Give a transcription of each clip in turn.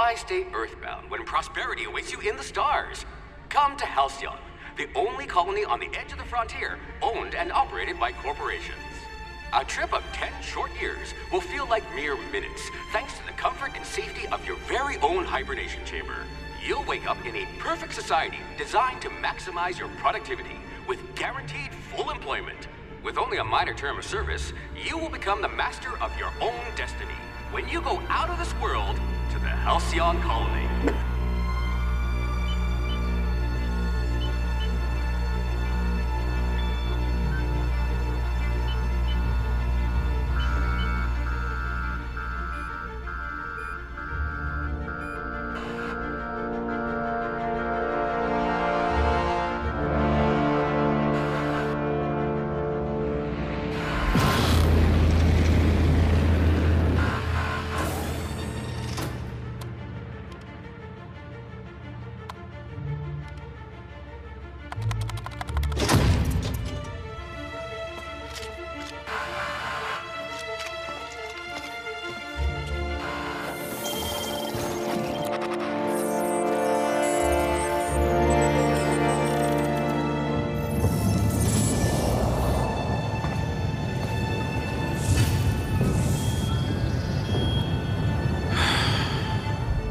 Why stay earthbound when prosperity awaits you in the stars? Come to Halcyon, the only colony on the edge of the frontier, owned and operated by corporations. A trip of 10 short years will feel like mere minutes, thanks to the comfort and safety of your very own hibernation chamber. You'll wake up in a perfect society designed to maximize your productivity, with guaranteed full employment. With only a minor term of service, you will become the master of your own destiny when you go out of this world to the Halcyon colony.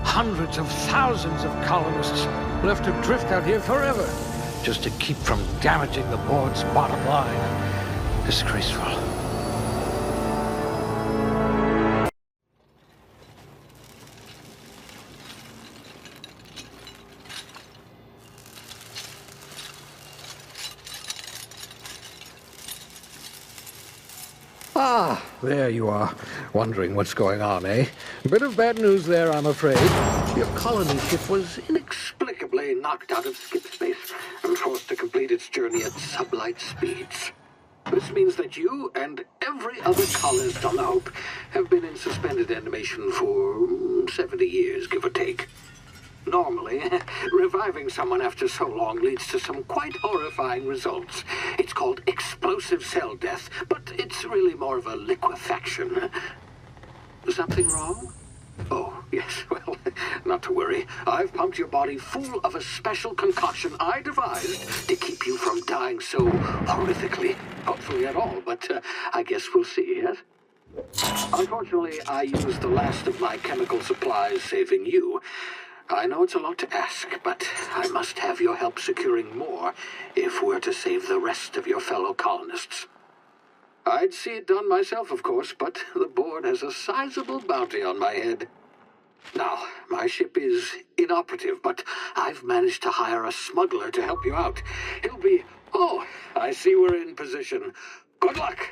Hundreds of thousands of colonists will have to drift out here forever just to keep from damaging the board's bottom line. Disgraceful. Ah, there you are. Wondering what's going on, eh? A bit of bad news there, I'm afraid. Your colony ship was inexplicably knocked out of skip space and forced to complete its journey at sublight speeds. This means that you and every other colonist on the Hope have been in suspended animation for 70 years, give or take. Normally, reviving someone after so long leads to some quite horrifying results. It's called explosive cell death, but it's really more of a liquefaction. Something wrong? Oh, yes, well, not to worry. I've pumped your body full of a special concoction I devised to keep you from dying so horrifically. Hopefully at all, but I guess we'll see, yes? Unfortunately, I used the last of my chemical supplies saving you. I know it's a lot to ask, but I must have your help securing more if we're to save the rest of your fellow colonists. I'd see it done myself, of course, but the board has a sizable bounty on my head. Now, my ship is inoperative, but I've managed to hire a smuggler to help you out. He'll be... Oh, I see we're in position. Good luck!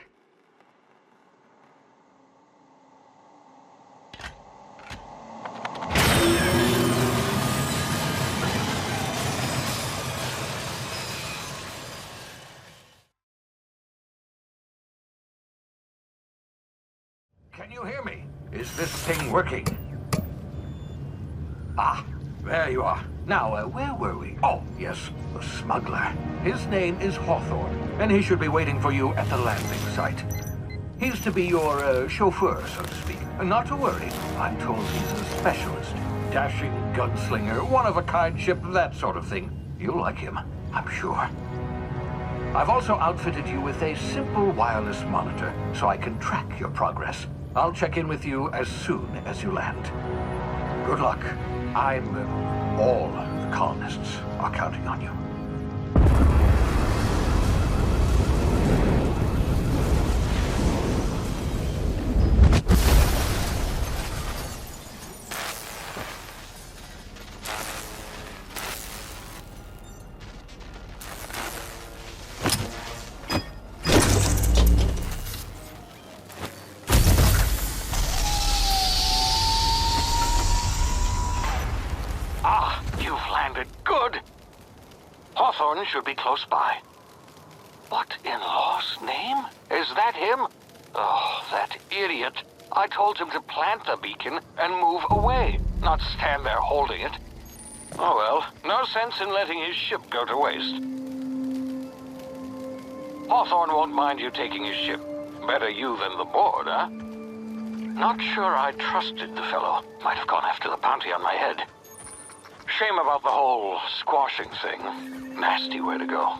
Can you hear me? Is this thing working? Ah, there you are. Now, where were we? Oh, yes, the smuggler. His name is Hawthorne, and he should be waiting for you at the landing site. He's to be your chauffeur, so to speak. Not to worry, I'm told he's a specialist. Dashing gunslinger, one-of-a-kind ship, that sort of thing. You'll like him, I'm sure. I've also outfitted you with a simple wireless monitor, so I can track your progress. I'll check in with you as soon as you land. Good luck. All the colonists are counting on you. Hawthorne should be close by. What in law's name? Is that him? Oh, that idiot. I told him to plant the beacon and move away, not stand there holding it. Oh well, no sense in letting his ship go to waste. Hawthorne won't mind you taking his ship. Better you than the board, huh? Not sure I trusted the fellow. Might have gone after the bounty on my head. Shame about the whole squashing thing. Nasty way to go.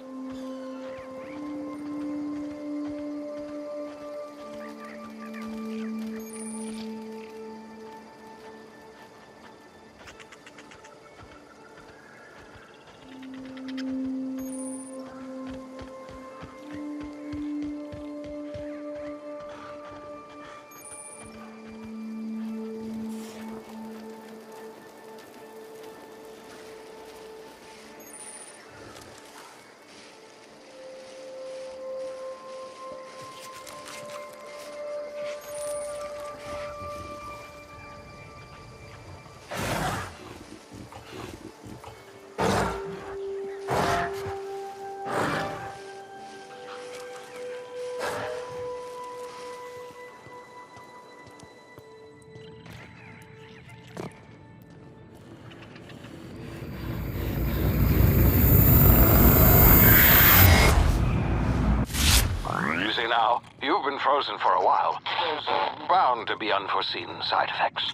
Now, you've been frozen for a while. There's bound to be unforeseen side effects.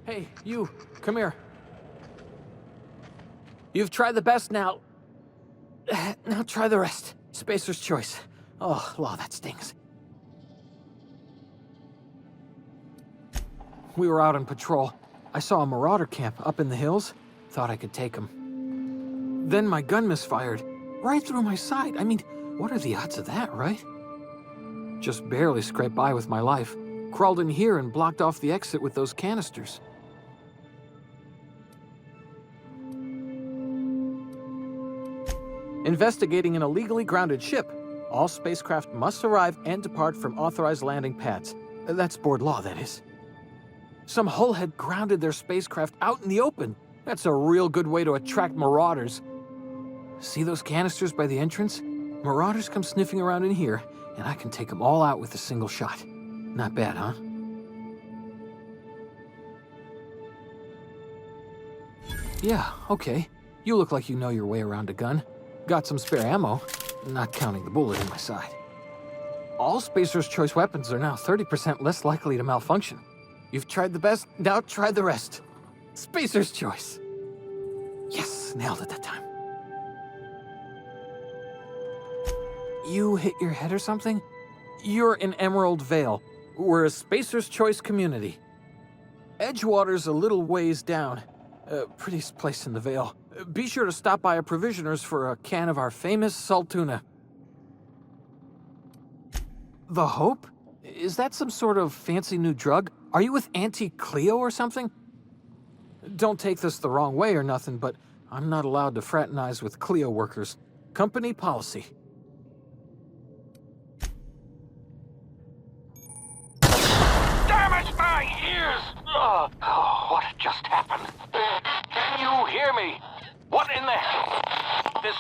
Hey, you, come here. You've tried the best now. Now try the rest. Spacer's choice. Oh, law, that stings. We were out on patrol. I saw a marauder camp up in the hills. Thought I could take him. Then my gun misfired. Right through my side. I mean, what are the odds of that, right? Just barely scraped by with my life. Crawled in here and blocked off the exit with those canisters. Investigating an illegally grounded ship. All spacecraft must arrive and depart from authorized landing pads. That's board law, that is. Some hull had grounded their spacecraft out in the open. That's a real good way to attract marauders. See those canisters by the entrance? Marauders come sniffing around in here, and I can take them all out with a single shot. Not bad, huh? Yeah, okay. You look like you know your way around a gun. Got some spare ammo, not counting the bullet in my side. All Spacer's choice weapons are now 30% less likely to malfunction. You've tried the best, now try the rest. Spacer's choice. Yes, nailed it that time. You hit your head or something? You're in Emerald Vale. We're a Spacer's choice community. Edgewater's a little ways down. Prettiest place in the Vale. Be sure to stop by a provisioner's for a can of our famous salt tuna. The Hope? Is that some sort of fancy new drug? Are you with Auntie Cleo or something? Don't take this the wrong way or nothing, but I'm not allowed to fraternize with Cleo workers. Company policy. Damn it, my ears! Oh, what just happened? Can you hear me? What in the hell? This...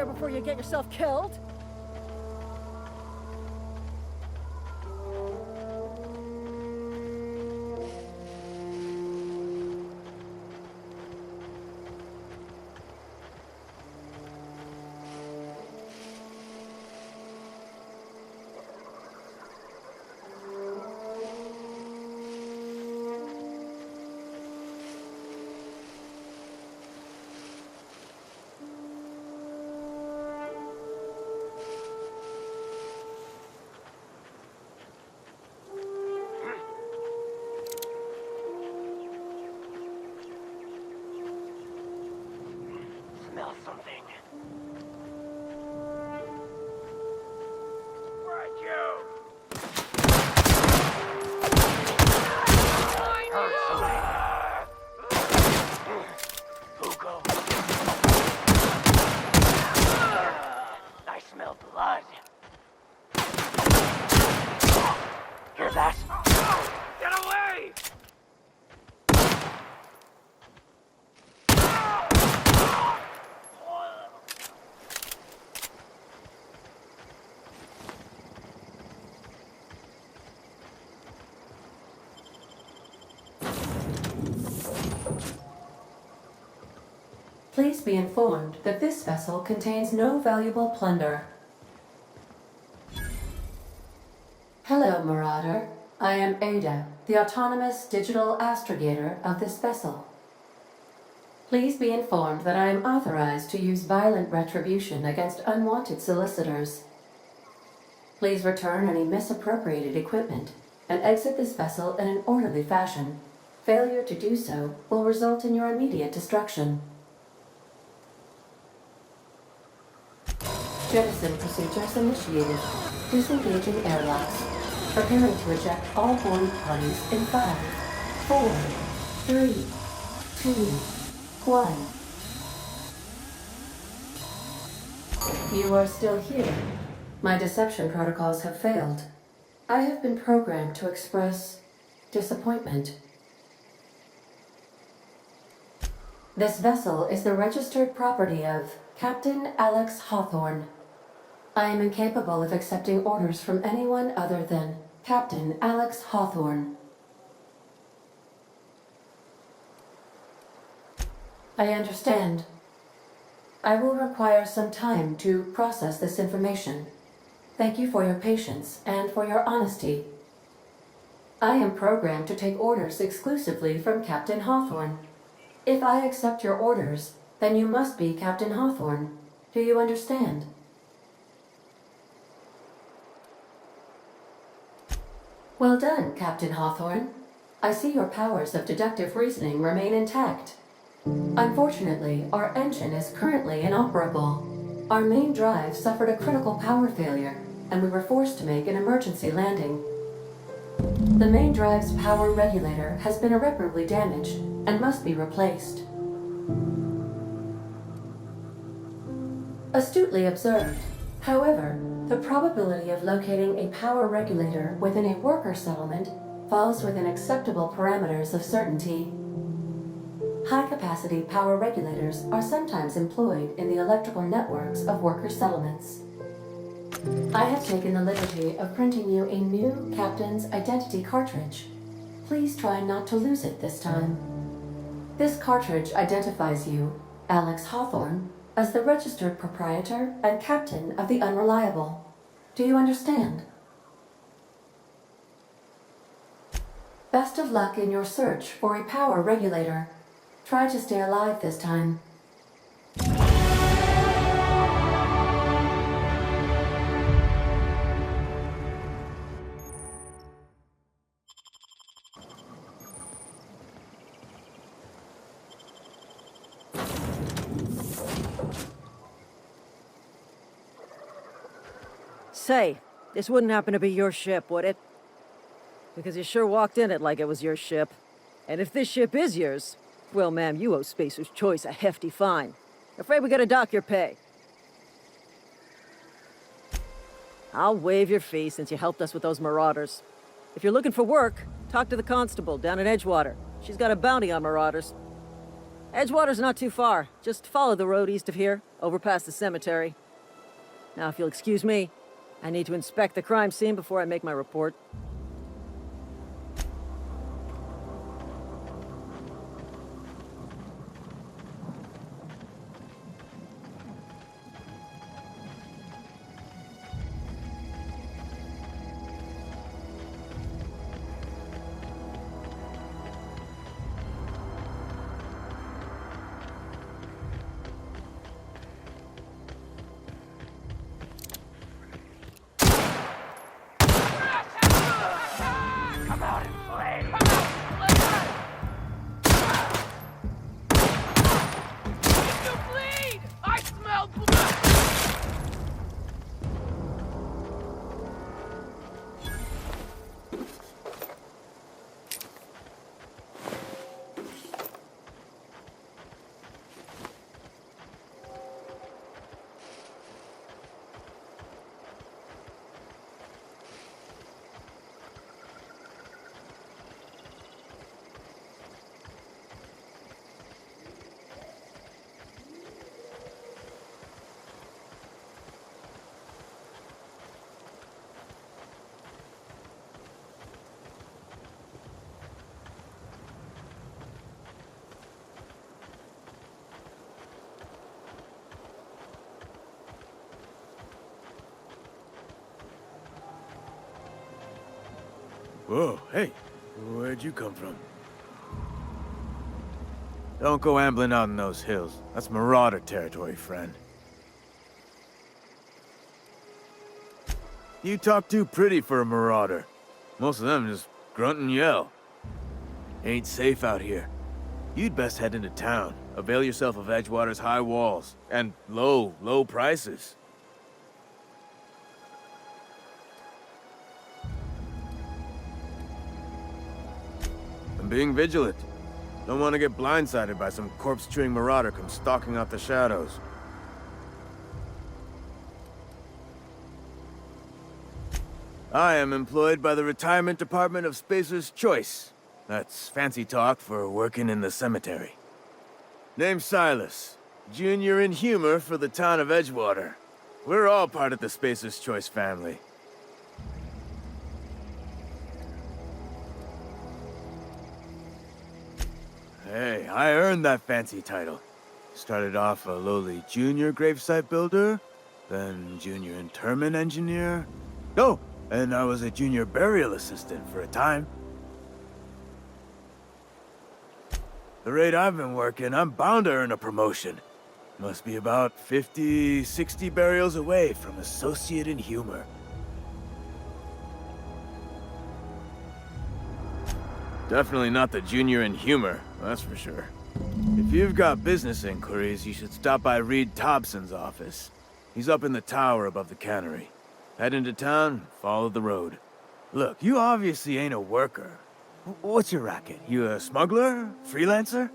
here before you get yourself killed. Smell something. I smell blood. Hear that? Get away! Please be informed that this vessel contains no valuable plunder. Hello, Marauder. I am Ada, the autonomous digital astrogator of this vessel. Please be informed that I am authorized to use violent retribution against unwanted solicitors. Please return any misappropriated equipment and exit this vessel in an orderly fashion. Failure to do so will result in your immediate destruction. Jettison procedures initiated. Disengaging airlocks. Preparing to eject all boarding parties in 5, 4, 3, 2, 1. You are still here. My deception protocols have failed. I have been programmed to express disappointment. This vessel is the registered property of Captain Alex Hawthorne. I am incapable of accepting orders from anyone other than Captain Alex Hawthorne. I understand. I will require some time to process this information. Thank you for your patience and for your honesty. I am programmed to take orders exclusively from Captain Hawthorne. If I accept your orders, then you must be Captain Hawthorne. Do you understand? Well done, Captain Hawthorne. I see your powers of deductive reasoning remain intact. Unfortunately, our engine is currently inoperable. Our main drive suffered a critical power failure, and we were forced to make an emergency landing. The main drive's power regulator has been irreparably damaged and must be replaced. Astutely observed. However, the probability of locating a power regulator within a worker settlement falls within acceptable parameters of certainty. High-capacity power regulators are sometimes employed in the electrical networks of worker settlements. I have taken the liberty of printing you a new captain's identity cartridge. Please try not to lose it this time. This cartridge identifies you, Alex Hawthorne, as the registered proprietor and captain of the Unreliable. Do you understand? Best of luck in your search for a power regulator. Try to stay alive this time. Say, this wouldn't happen to be your ship, would it? Because you sure walked in it like it was your ship. And if this ship is yours, well, ma'am, you owe Spacer's Choice a hefty fine. Afraid we gotta dock your pay. I'll waive your fee since you helped us with those marauders. If you're looking for work, talk to the constable down in Edgewater. She's got a bounty on marauders. Edgewater's not too far. Just follow the road east of here, over past the cemetery. Now, if you'll excuse me, I need to inspect the crime scene before I make my report. Whoa, hey, where'd you come from? Don't go ambling out in those hills. That's marauder territory, friend. You talk too pretty for a marauder. Most of them just grunt and yell. Ain't safe out here. You'd best head into town. Avail yourself of Edgewater's high walls. And low prices. I'm being vigilant. Don't want to get blindsided by some corpse-chewing marauder come stalking out the shadows. I am employed by the Retirement Department of Spacer's Choice. That's fancy talk for working in the cemetery. Name's Silas. Junior in humor for the town of Edgewater. We're all part of the Spacer's Choice family. Hey, I earned that fancy title. Started off a lowly junior gravesite builder, then junior interment engineer. Oh, and I was a junior burial assistant for a time. The rate I've been working, I'm bound to earn a promotion. Must be about 50, 60 burials away from associate in humor. Definitely not the junior in humor, that's for sure. If you've got business inquiries, you should stop by Reed Tobson's office. He's up in the tower above the cannery. Head into town, follow the road. Look, you obviously ain't a worker. What's your racket? You a smuggler? Freelancer?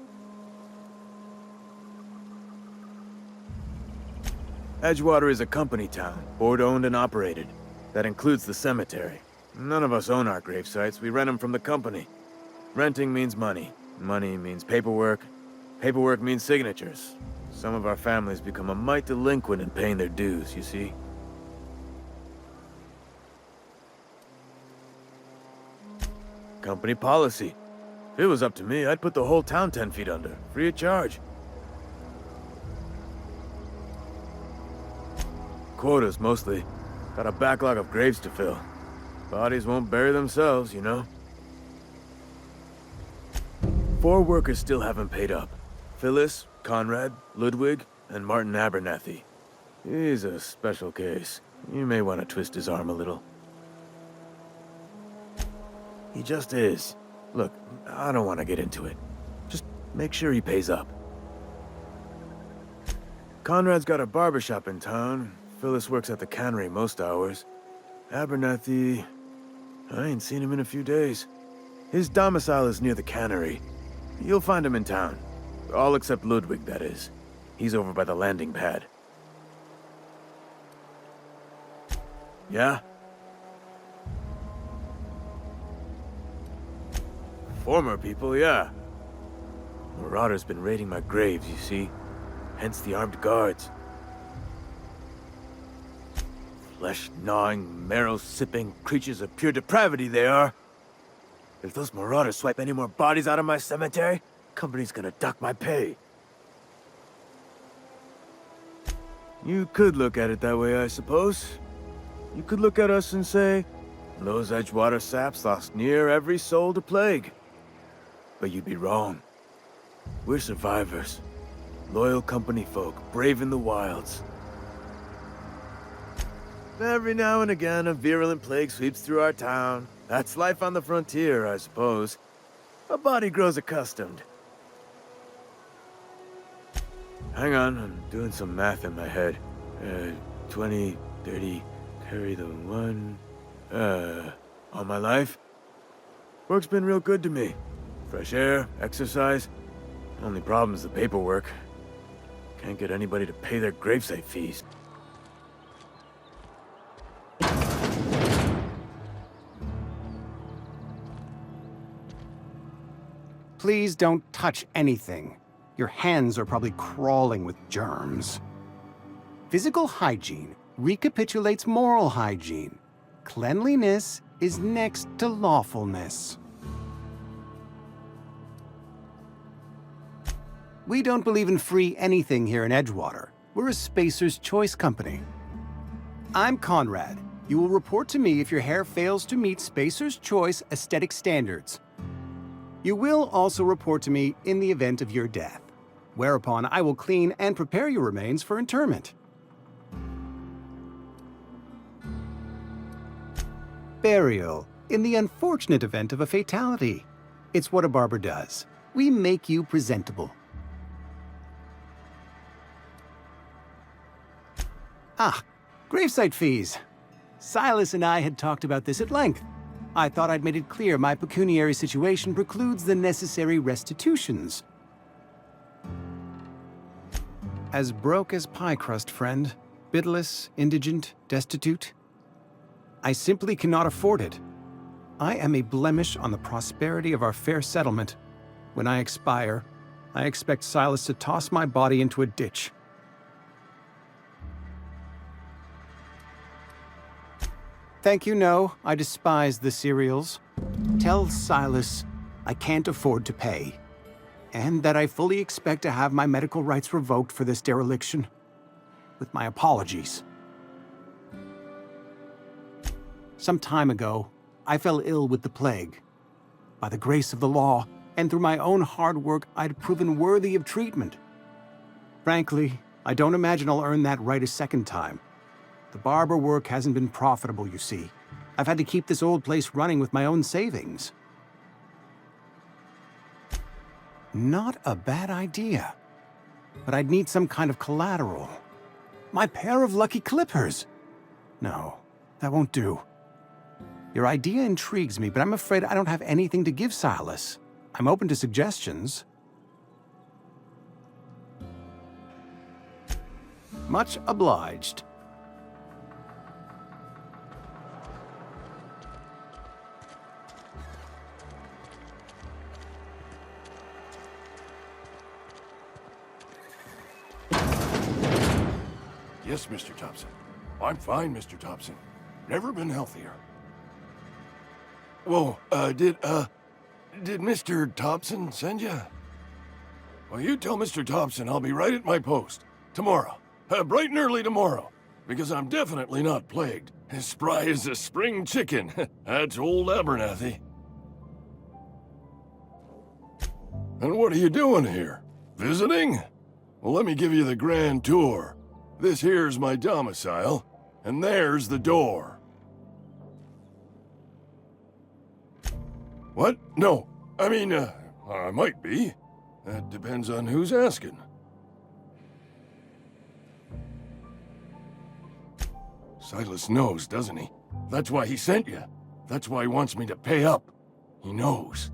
Edgewater is a company town, board-owned and operated. That includes the cemetery. None of us own our gravesites, we rent them from the company. Renting means money. Money means paperwork. Paperwork means signatures. Some of our families become a mite delinquent in paying their dues, you see? Company policy. If it was up to me, I'd put the whole town 10 feet under, free of charge. Quotas, mostly. Got a backlog of graves to fill. Bodies won't bury themselves, you know? 4 workers still haven't paid up. Phyllis, Conrad, Ludwig, and Martin Abernathy. He's a special case. You may want to twist his arm a little. He just is. Look, I don't want to get into it. Just make sure he pays up. Conrad's got a barbershop in town. Phyllis works at the cannery most hours. Abernathy... I ain't seen him in a few days. His domicile is near the cannery. You'll find him in town. All except Ludwig, that is. He's over by the landing pad. Yeah? Former people, yeah. Marauder's been raiding my graves, you see. Hence the armed guards. Flesh-gnawing, marrow-sipping creatures of pure depravity they are. If those marauders swipe any more bodies out of my cemetery, company's gonna duck my pay. You could look at it that way, I suppose. You could look at us and say, those Edgewater saps lost near every soul to plague. But you'd be wrong. We're survivors. Loyal company folk, brave in the wilds. Every now and again, a virulent plague sweeps through our town. That's life on the frontier, I suppose. A body grows accustomed. Hang on, I'm doing some math in my head. 20, 30, carry the 1... all my life? Work's been real good to me. Fresh air, exercise. Only problem's the paperwork. Can't get anybody to pay their gravesite fees. Please don't touch anything. Your hands are probably crawling with germs. Physical hygiene recapitulates moral hygiene. Cleanliness is next to lawfulness. We don't believe in free anything here in Edgewater. We're a Spacer's Choice company. I'm Conrad. You will report to me if your hair fails to meet Spacer's Choice aesthetic standards. You will also report to me in the event of your death, whereupon I will clean and prepare your remains for interment. Burial, in the unfortunate event of a fatality. It's what a barber does. We make you presentable. Ah, gravesite fees. Silas and I had talked about this at length. I thought I'd made it clear my pecuniary situation precludes the necessary restitutions. As broke as pie crust, friend. Bidless, indigent, destitute. I simply cannot afford it. I am a blemish on the prosperity of our fair settlement. When I expire, I expect Silas to toss my body into a ditch. Thank you, no. I despise the cereals. Tell Silas I can't afford to pay, and that I fully expect to have my medical rights revoked for this dereliction. With my apologies. Some time ago, I fell ill with the plague. By the grace of the law, and through my own hard work, I'd proven worthy of treatment. Frankly, I don't imagine I'll earn that right a second time. The barber work hasn't been profitable, you see. I've had to keep this old place running with my own savings. Not a bad idea. But I'd need some kind of collateral. My pair of lucky clippers! No, that won't do. Your idea intrigues me, but I'm afraid I don't have anything to give Silas. I'm open to suggestions. Much obliged. Yes, Mr. Tobson. I'm fine, Mr. Tobson. Never been healthier. Whoa, did Mr. Tobson send you? Well, you tell Mr. Tobson I'll be right at my post. Tomorrow. Bright and early tomorrow. Because I'm definitely not plagued. As spry as a spring chicken. That's old Abernathy. And what are you doing here? Visiting? Well, let me give you the grand tour. This here's my domicile, and there's the door. What? No. I mean, I might be. That depends on who's asking. Silas knows, doesn't he? That's why he sent you. That's why he wants me to pay up. He knows.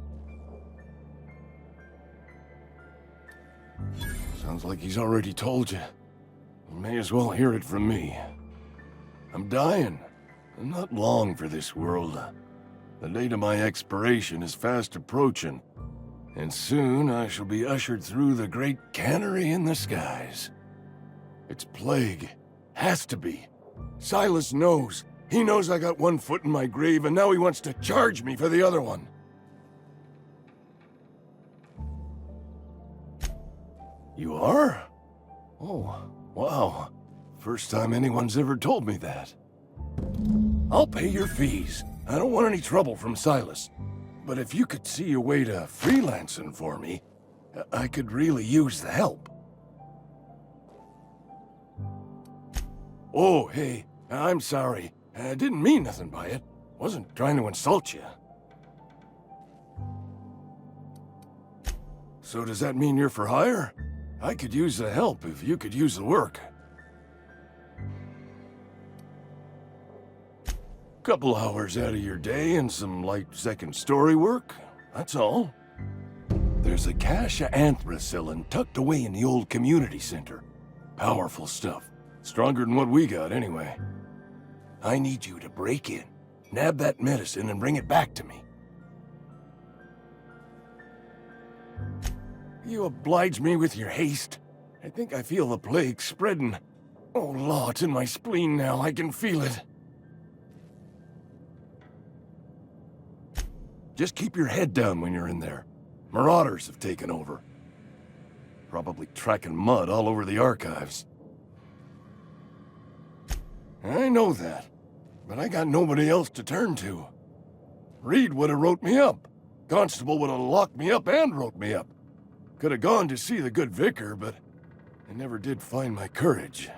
Sounds like he's already told you. You may as well hear it from me. I'm dying. I'm not long for this world. The date of my expiration is fast approaching, and soon I shall be ushered through the great cannery in the skies. It's plague. Has to be. Silas knows. He knows I got one foot in my grave, and now he wants to charge me for the other one. You are? Oh, wow. First time anyone's ever told me that. I'll pay your fees. I don't want any trouble from Silas. But if you could see a way to freelancing for me, I could really use the help. Oh, hey, I'm sorry. I didn't mean nothing by it. Wasn't trying to insult you. So does that mean you're for hire? I could use the help if you could use the work. Couple hours out of your day and some light second-story work, that's all. There's a cache of anthracillin tucked away in the old community center. Powerful stuff. Stronger than what we got, anyway. I need you to break in, nab that medicine, and bring it back to me. You oblige me with your haste. I think I feel the plague spreading. Oh, Law, it's in my spleen now. I can feel it. Just keep your head down when you're in there. Marauders have taken over. Probably tracking mud all over the archives. I know that, but I got nobody else to turn to. Reed would have wrote me up. Constable would have locked me up and wrote me up. Could have gone to see the good vicar, but I never did find my courage.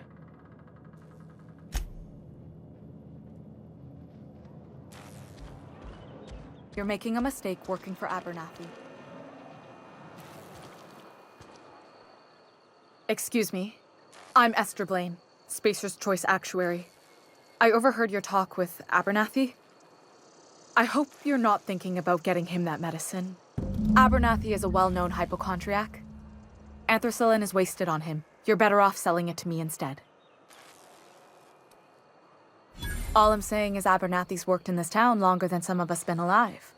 You're making a mistake working for Abernathy. Excuse me. I'm Esther Blaine, Spacer's Choice Actuary. I overheard your talk with Abernathy. I hope you're not thinking about getting him that medicine. Abernathy is a well-known hypochondriac. Anthracillin is wasted on him. You're better off selling it to me instead. All I'm saying is Abernathy's worked in this town longer than some of us been alive.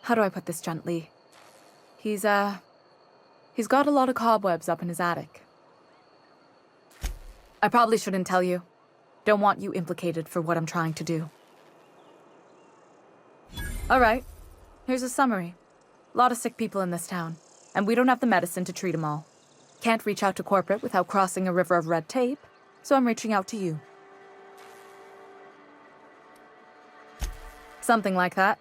How do I put this gently? He's got a lot of cobwebs up in his attic. I probably shouldn't tell you. Don't want you implicated for what I'm trying to do. All right, here's a summary. A lot of sick people in this town, and we don't have the medicine to treat them all. Can't reach out to corporate without crossing a river of red tape, so I'm reaching out to you. Something like that.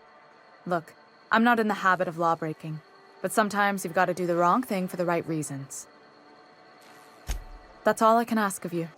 Look, I'm not in the habit of law-breaking, but sometimes you've got to do the wrong thing for the right reasons. That's all I can ask of you.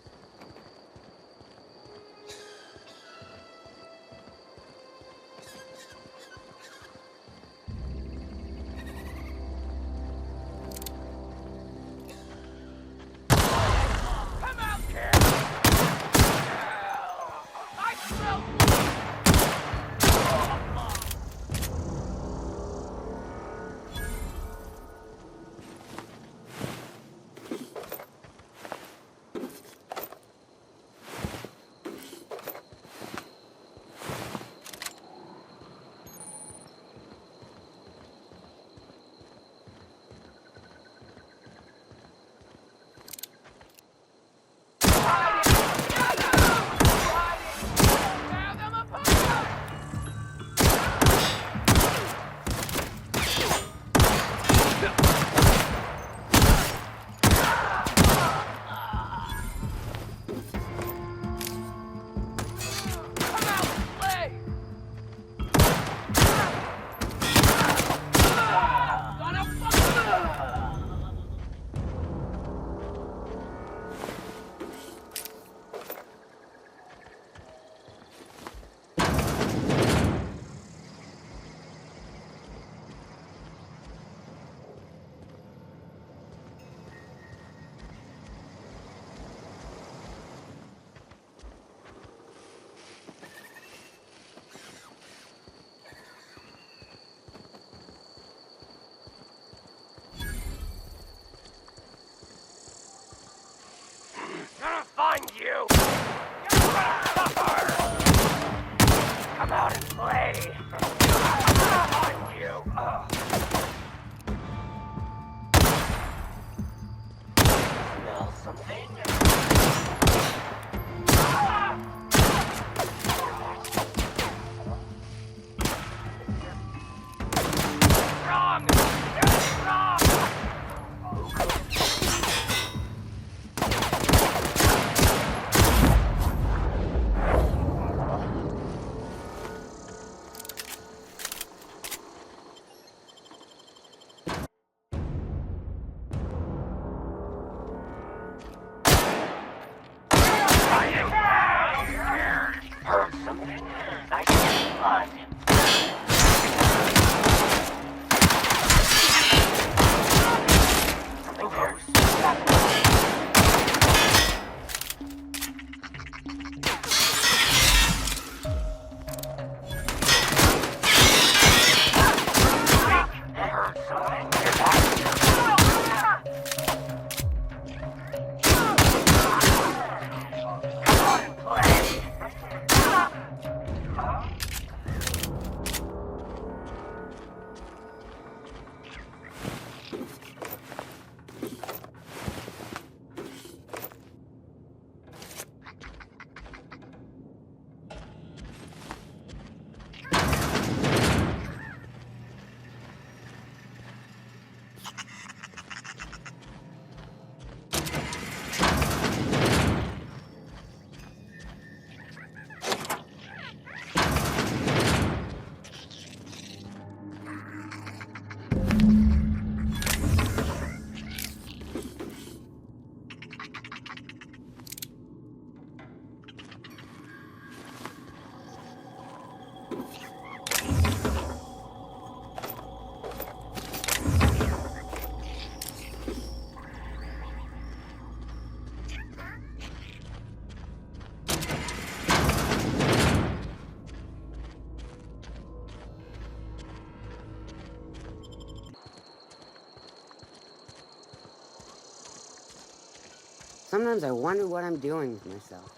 Sometimes I wonder what I'm doing with myself.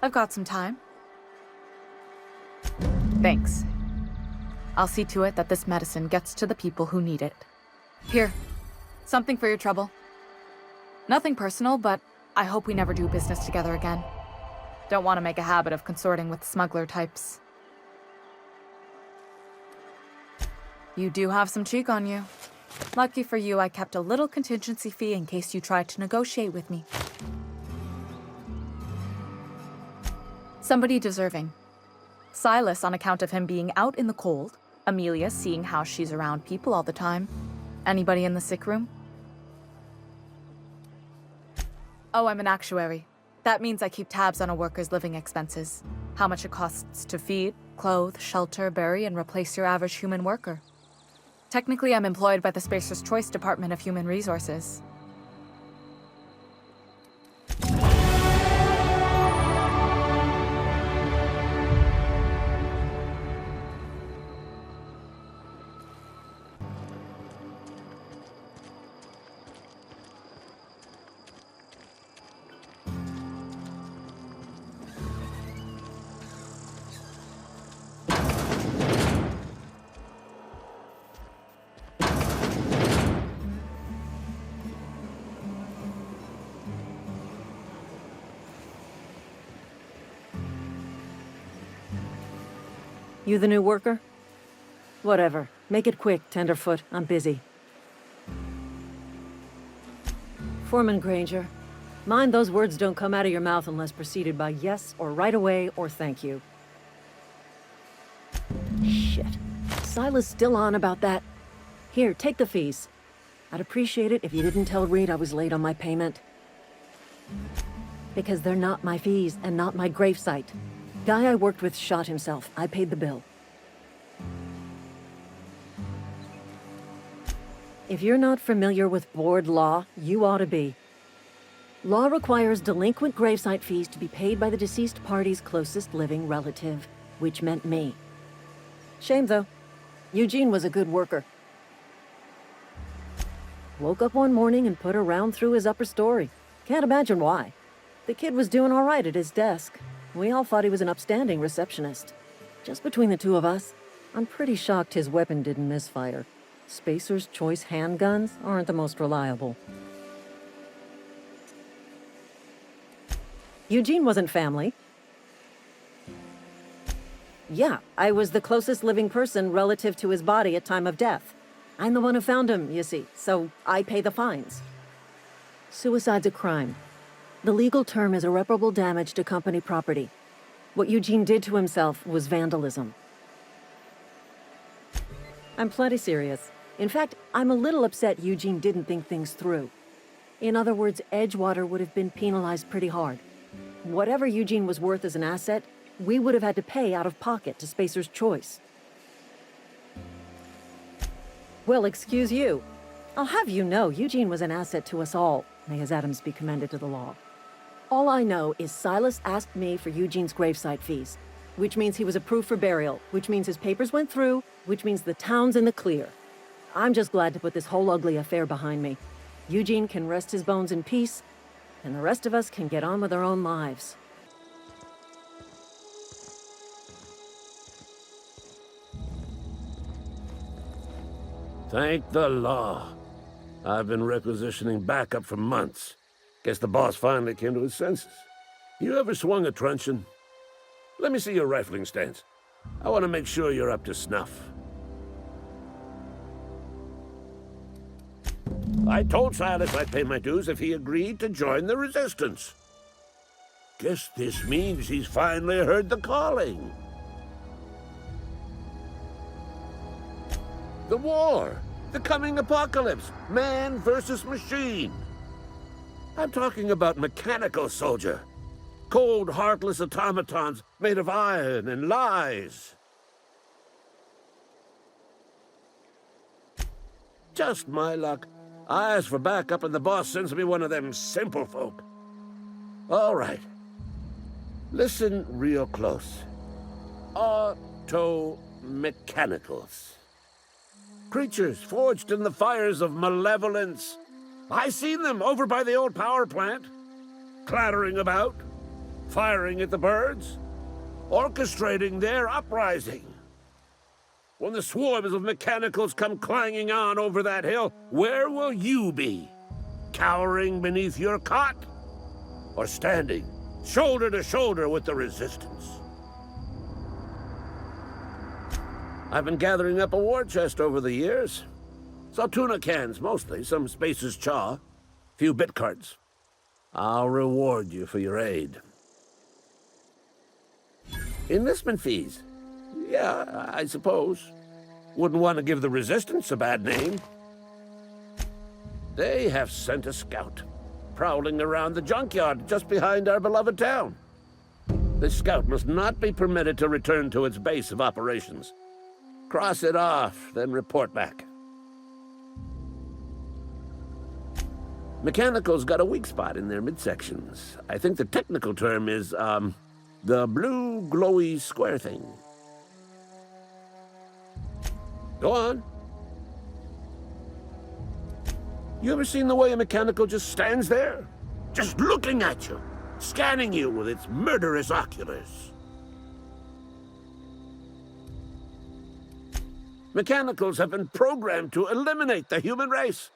I've got some time. Thanks. I'll see to it that this medicine gets to the people who need it. Here, something for your trouble. Nothing personal, but I hope we never do business together again. Don't want to make a habit of consorting with smuggler types. You do have some cheek on you. Lucky for you, I kept a little contingency fee in case you tried to negotiate with me. Somebody deserving. Silas on account of him being out in the cold. Amelia seeing how she's around people all the time. Anybody in the sick room? Oh, I'm an actuary. That means I keep tabs on a worker's living expenses. How much it costs to feed, clothe, shelter, bury, and replace your average human worker. Technically, I'm employed by the Spacer's Choice Department of Human Resources. You the new worker? Whatever. Make it quick, Tenderfoot. I'm busy. Foreman Granger, mind those words don't come out of your mouth unless preceded by yes or right away or thank you. Shit. Silas still on about that. Here, take the fees. I'd appreciate it if you didn't tell Reed I was late on my payment. Because they're not my fees and not my gravesite. Guy I worked with shot himself. I paid the bill. If you're not familiar with board law, you ought to be. Law requires delinquent gravesite fees to be paid by the deceased party's closest living relative, which meant me. Shame, though. Eugene was a good worker. Woke up one morning and put a round through his upper story. Can't imagine why. The kid was doing all right at his desk. We all thought he was an upstanding receptionist. Just between the two of us, I'm pretty shocked his weapon didn't misfire. Spacer's Choice handguns aren't the most reliable. Eugene wasn't family. Yeah, I was the closest living person relative to his body at time of death. I'm the one who found him, you see, so I pay the fines. Suicide's a crime. The legal term is irreparable damage to company property. What Eugene did to himself was vandalism. I'm plenty serious. In fact, I'm a little upset Eugene didn't think things through. In other words, Edgewater would have been penalized pretty hard. Whatever Eugene was worth as an asset, we would have had to pay out of pocket to Spacer's Choice. Well, excuse you. I'll have you know Eugene was an asset to us all. May his atoms be commended to the law. All I know is Silas asked me for Eugene's gravesite fees, which means he was approved for burial, which means his papers went through, which means the town's in the clear. I'm just glad to put this whole ugly affair behind me. Eugene can rest his bones in peace, and the rest of us can get on with our own lives. Thank the law. I've been requisitioning backup for months. Guess the boss finally came to his senses. You ever swung a truncheon? Let me see your rifling stance. I want to make sure you're up to snuff. I told Silas I'd pay my dues if he agreed to join the resistance. Guess this means he's finally heard the calling. The war! The coming apocalypse! Man versus machine! I'm talking about mechanical soldier. Cold, heartless automatons made of iron and lies. Just my luck. I ask for backup and the boss sends me one of them simple folk. All right. Listen real close. Auto-mechanicals. Creatures forged in the fires of malevolence. I seen them over by the old power plant, clattering about, firing at the birds, orchestrating their uprising. When the swarms of mechanicals come clanging on over that hill, where will you be? Cowering beneath your cot? Or standing, shoulder to shoulder with the resistance? I've been gathering up a war chest over the years. Saw tuna cans, mostly, some Spacer's chaw, few bit cards. I'll reward you for your aid. Enlistment fees? Yeah, I suppose. Wouldn't want to give the Resistance a bad name. They have sent a scout, prowling around the junkyard just behind our beloved town. This scout must not be permitted to return to its base of operations. Cross it off, then report back. Mechanicals got a weak spot in their midsections. I think the technical term is, the blue glowy square thing. Go on. You ever seen the way a mechanical just stands there? Just looking at you, scanning you with its murderous oculars. Mechanicals have been programmed to eliminate the human race.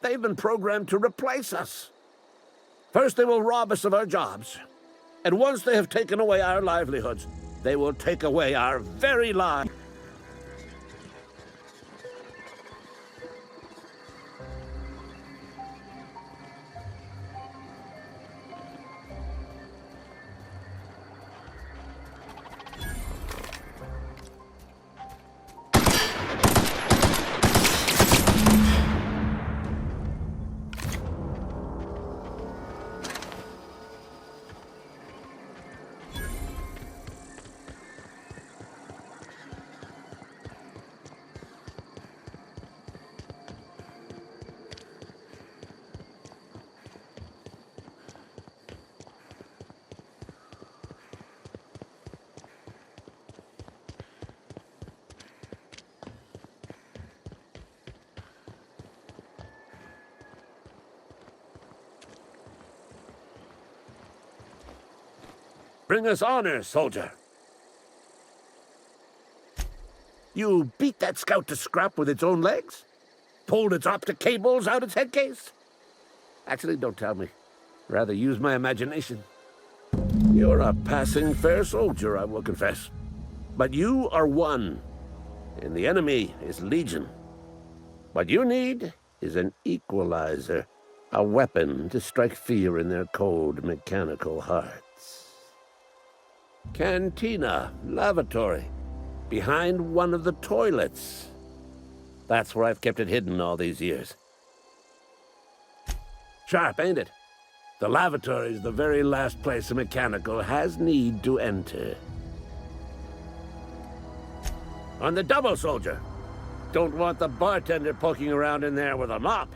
They've been programmed to replace us. First, they will rob us of our jobs. And once they have taken away our livelihoods, they will take away our very lives. Bring us honor, soldier. You beat that scout to scrap with its own legs? Pulled its optic cables out its head case? Actually, don't tell me. Rather use my imagination. You're a passing fair soldier, I will confess. But you are one, and the enemy is legion. What you need is an equalizer, a weapon to strike fear in their cold, mechanical hearts. Cantina, lavatory, behind one of the toilets. That's where I've kept it hidden all these years. Sharp, ain't it? The lavatory is the very last place a mechanical has need to enter. On the double, soldier. Don't want the bartender poking around in there with a mop.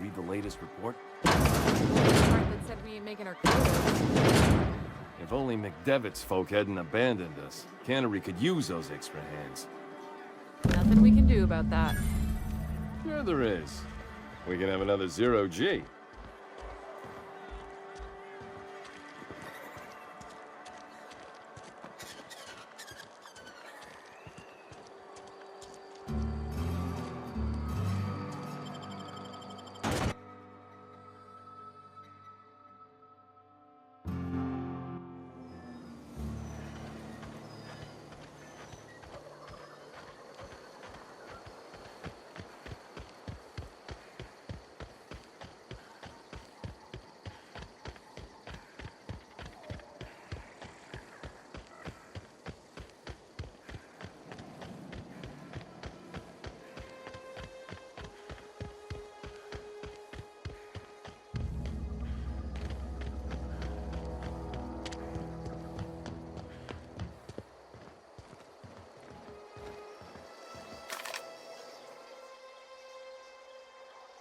Read the latest report? That said we ain't making our quota. If only McDevitt's folk hadn't abandoned us. Cannery could use those extra hands. Nothing we can do about that. Sure there is. We can have another 0G.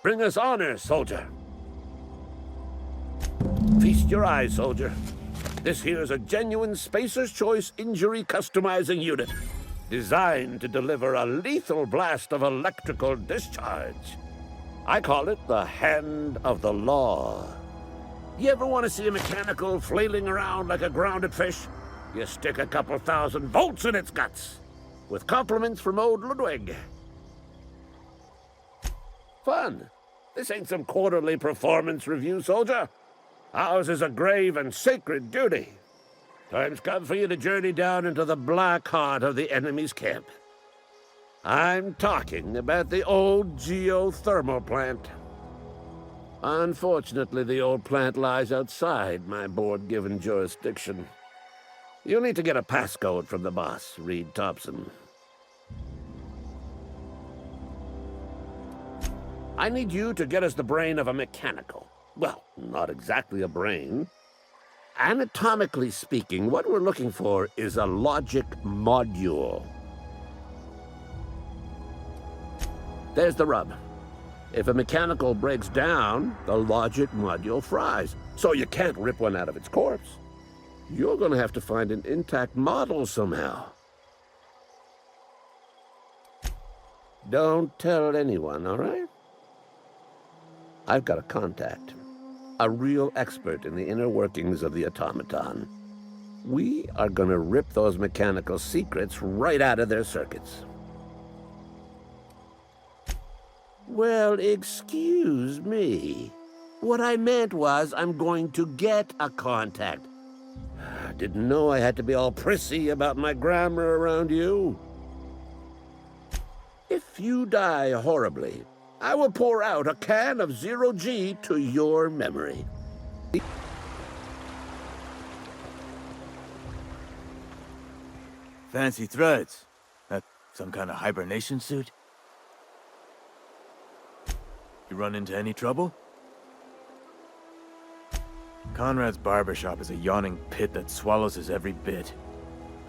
Bring us honor, soldier. Feast your eyes, soldier. This here's a genuine Spacer's Choice injury customizing unit, designed to deliver a lethal blast of electrical discharge. I call it the Hand of the Law. You ever want to see a mechanical flailing around like a grounded fish? You stick a couple thousand volts in its guts. With compliments from old Ludwig. Fun. This ain't some quarterly performance review, soldier. Ours is a grave and sacred duty. Time's come for you to journey down into the black heart of the enemy's camp. I'm talking about the old geothermal plant. Unfortunately, the old plant lies outside my board-given jurisdiction. You'll need to get a passcode from the boss, Reed Tobson. I need you to get us the brain of a mechanical. Well, not exactly a brain. Anatomically speaking, what we're looking for is a logic module. There's the rub. If a mechanical breaks down, the logic module fries. So you can't rip one out of its corpse. You're going to have to find an intact model somehow. Don't tell anyone, all right? I've got a contact. A real expert in the inner workings of the automaton. We are going to rip those mechanical secrets right out of their circuits. Well, excuse me. What I meant was I'm going to get a contact. I didn't know I had to be all prissy about my grammar around you. If you die horribly, I will pour out a can of 0G to your memory. Fancy threads. That some kind of hibernation suit? You run into any trouble? Conrad's barbershop is a yawning pit that swallows his every bit.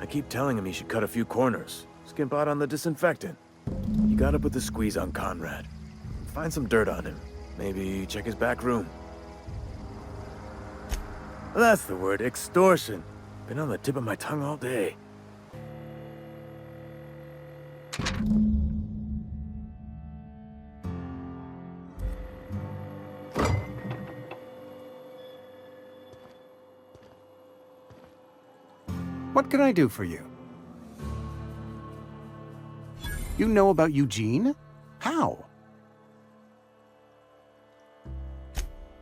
I keep telling him he should cut a few corners, skimp out on the disinfectant. You gotta put the squeeze on Conrad. Find some dirt on him. Maybe check his back room. That's the word, extortion. Been on the tip of my tongue all day. What can I do for you? You know about Eugene? How?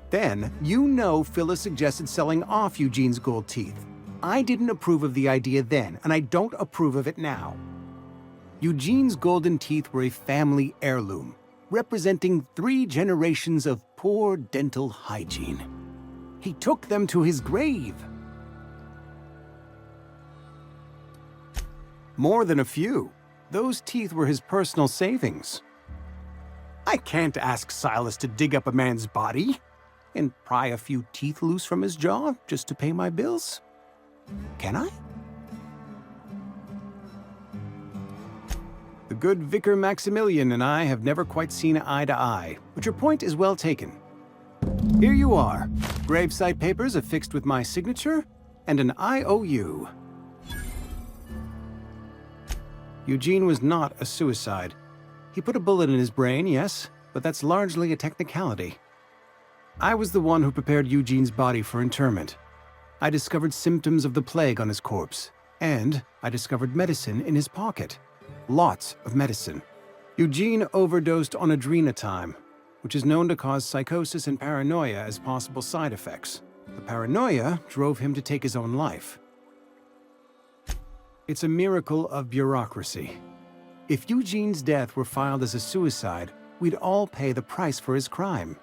Then, you know Phyllis suggested selling off Eugene's gold teeth. I didn't approve of the idea then, and I don't approve of it now. Eugene's golden teeth were a family heirloom, representing 3 generations of poor dental hygiene. He took them to his grave. More than a few. Those teeth were his personal savings. I can't ask Silas to dig up a man's body and pry a few teeth loose from his jaw just to pay my bills. Can I? The good Vicar Maximilian and I have never quite seen eye to eye, but your point is well taken. Here you are. Gravesite papers affixed with my signature and an IOU. Eugene was not a suicide. He put a bullet in his brain, yes, but that's largely a technicality. I was the one who prepared Eugene's body for interment. I discovered symptoms of the plague on his corpse, and I discovered medicine in his pocket. Lots of medicine. Eugene overdosed on adrenatime, which is known to cause psychosis and paranoia as possible side effects. The paranoia drove him to take his own life. It's a miracle of bureaucracy. If Eugene's death were filed as a suicide, we'd all pay the price for his crime.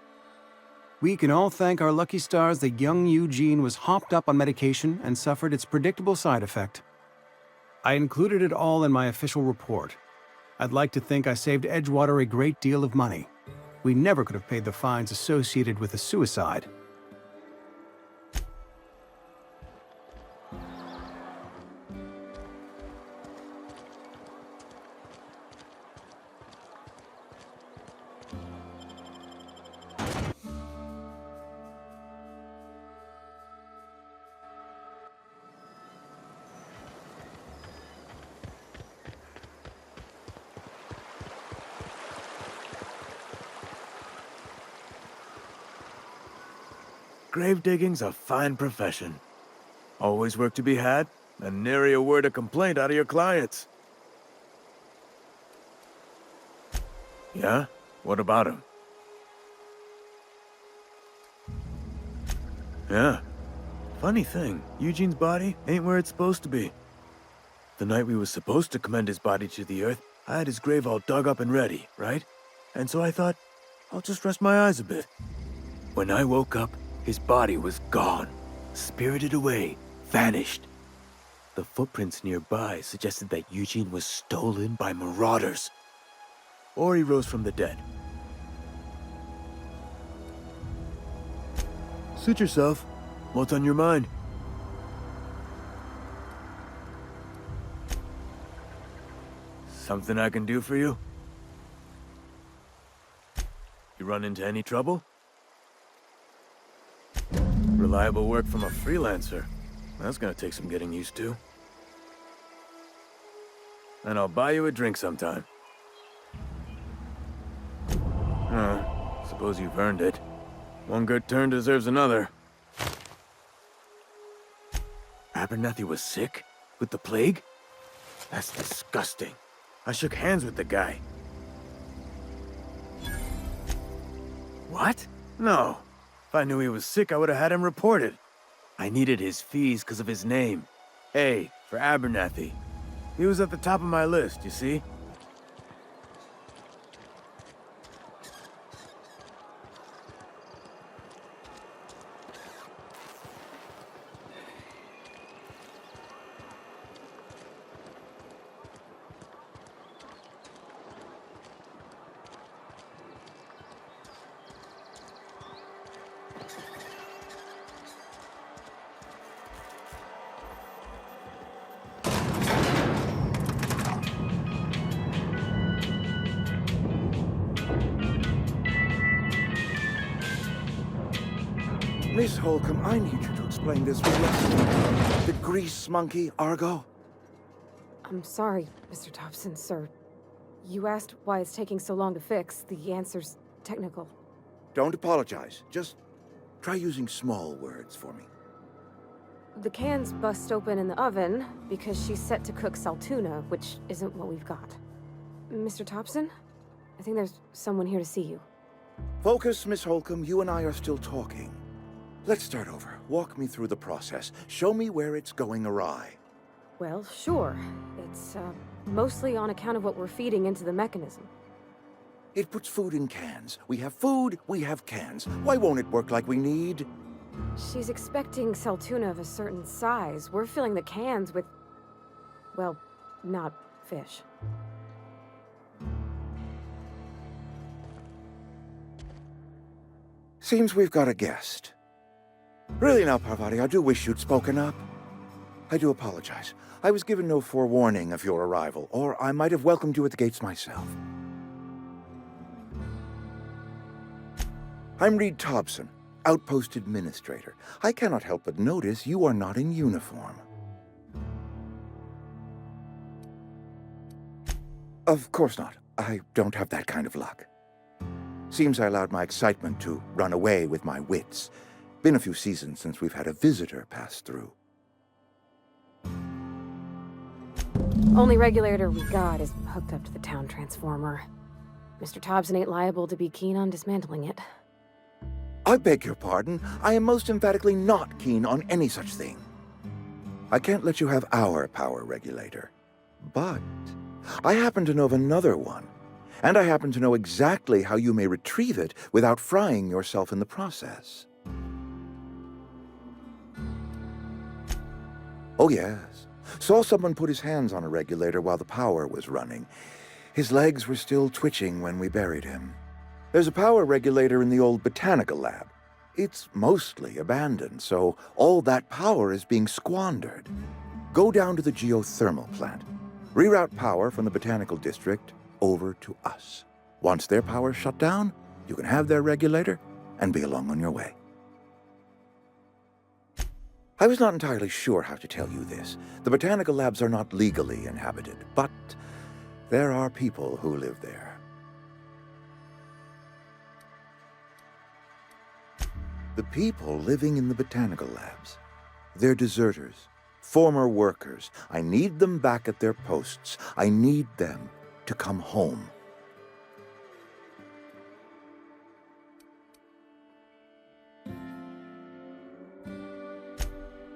We can all thank our lucky stars that young Eugene was hopped up on medication and suffered its predictable side effect. I included it all in my official report. I'd like to think I saved Edgewater a great deal of money. We never could have paid the fines associated with a suicide. Grave digging's a fine profession. Always work to be had, and nary a word of complaint out of your clients. Yeah? What about him? Yeah. Funny thing, Eugene's body ain't where it's supposed to be. The night we was supposed to commend his body to the earth, I had his grave all dug up and ready, right? And so I thought, I'll just rest my eyes a bit. When I woke up, his body was gone. Spirited away. Vanished. The footprints nearby suggested that Eugene was stolen by marauders. Or he rose from the dead. Suit yourself. What's on your mind? Something I can do for you? You run into any trouble? Reliable work from a freelancer. That's gonna take some getting used to. And I'll buy you a drink sometime. Suppose you've earned it. One good turn deserves another. Abernathy was sick? With the plague? That's disgusting. I shook hands with the guy. What? No. If I knew he was sick, I would have had him reported. I needed his fees because of his name. A, for Abernathy. He was at the top of my list, you see? Miss Holcomb, I need you to explain this with the grease monkey, Argo. I'm sorry, Mr. Tobson, sir. You asked why it's taking so long to fix. The answer's technical. Don't apologize. Just try using small words for me. The cans bust open in the oven because she's set to cook saltuna, which isn't what we've got. Mr. Tobson? I think there's someone here to see you. Focus, Miss Holcomb. You and I are still talking. Let's start over. Walk me through the process. Show me where it's going awry. Well, sure. It's, mostly on account of what we're feeding into the mechanism. It puts food in cans. We have food, we have cans. Why won't it work like we need? She's expecting saltuna of a certain size. We're filling the cans with, well, not fish. Seems we've got a guest. Really now, Parvati, I do wish you'd spoken up. I do apologize. I was given no forewarning of your arrival, or I might have welcomed you at the gates myself. I'm Reed Tobson, Outpost Administrator. I cannot help but notice you are not in uniform. Of course not. I don't have that kind of luck. Seems I allowed my excitement to run away with my wits. Been a few seasons since we've had a visitor pass through. Only regulator we got is hooked up to the town transformer. Mr. Tobson ain't liable to be keen on dismantling it. I beg your pardon. I am most emphatically not keen on any such thing. I can't let you have our power regulator. But I happen to know of another one. And I happen to know exactly how you may retrieve it without frying yourself in the process. Oh, yes. Saw someone put his hands on a regulator while the power was running. His legs were still twitching when we buried him. There's a power regulator in the old botanical lab. It's mostly abandoned, so all that power is being squandered. Go down to the geothermal plant. Reroute power from the botanical district over to us. Once their power's shut down, you can have their regulator and be along on your way. I was not entirely sure how to tell you this. The botanical labs are not legally inhabited, but there are people who live there. The people living in the botanical labs. They're deserters, former workers. I need them back at their posts. I need them to come home.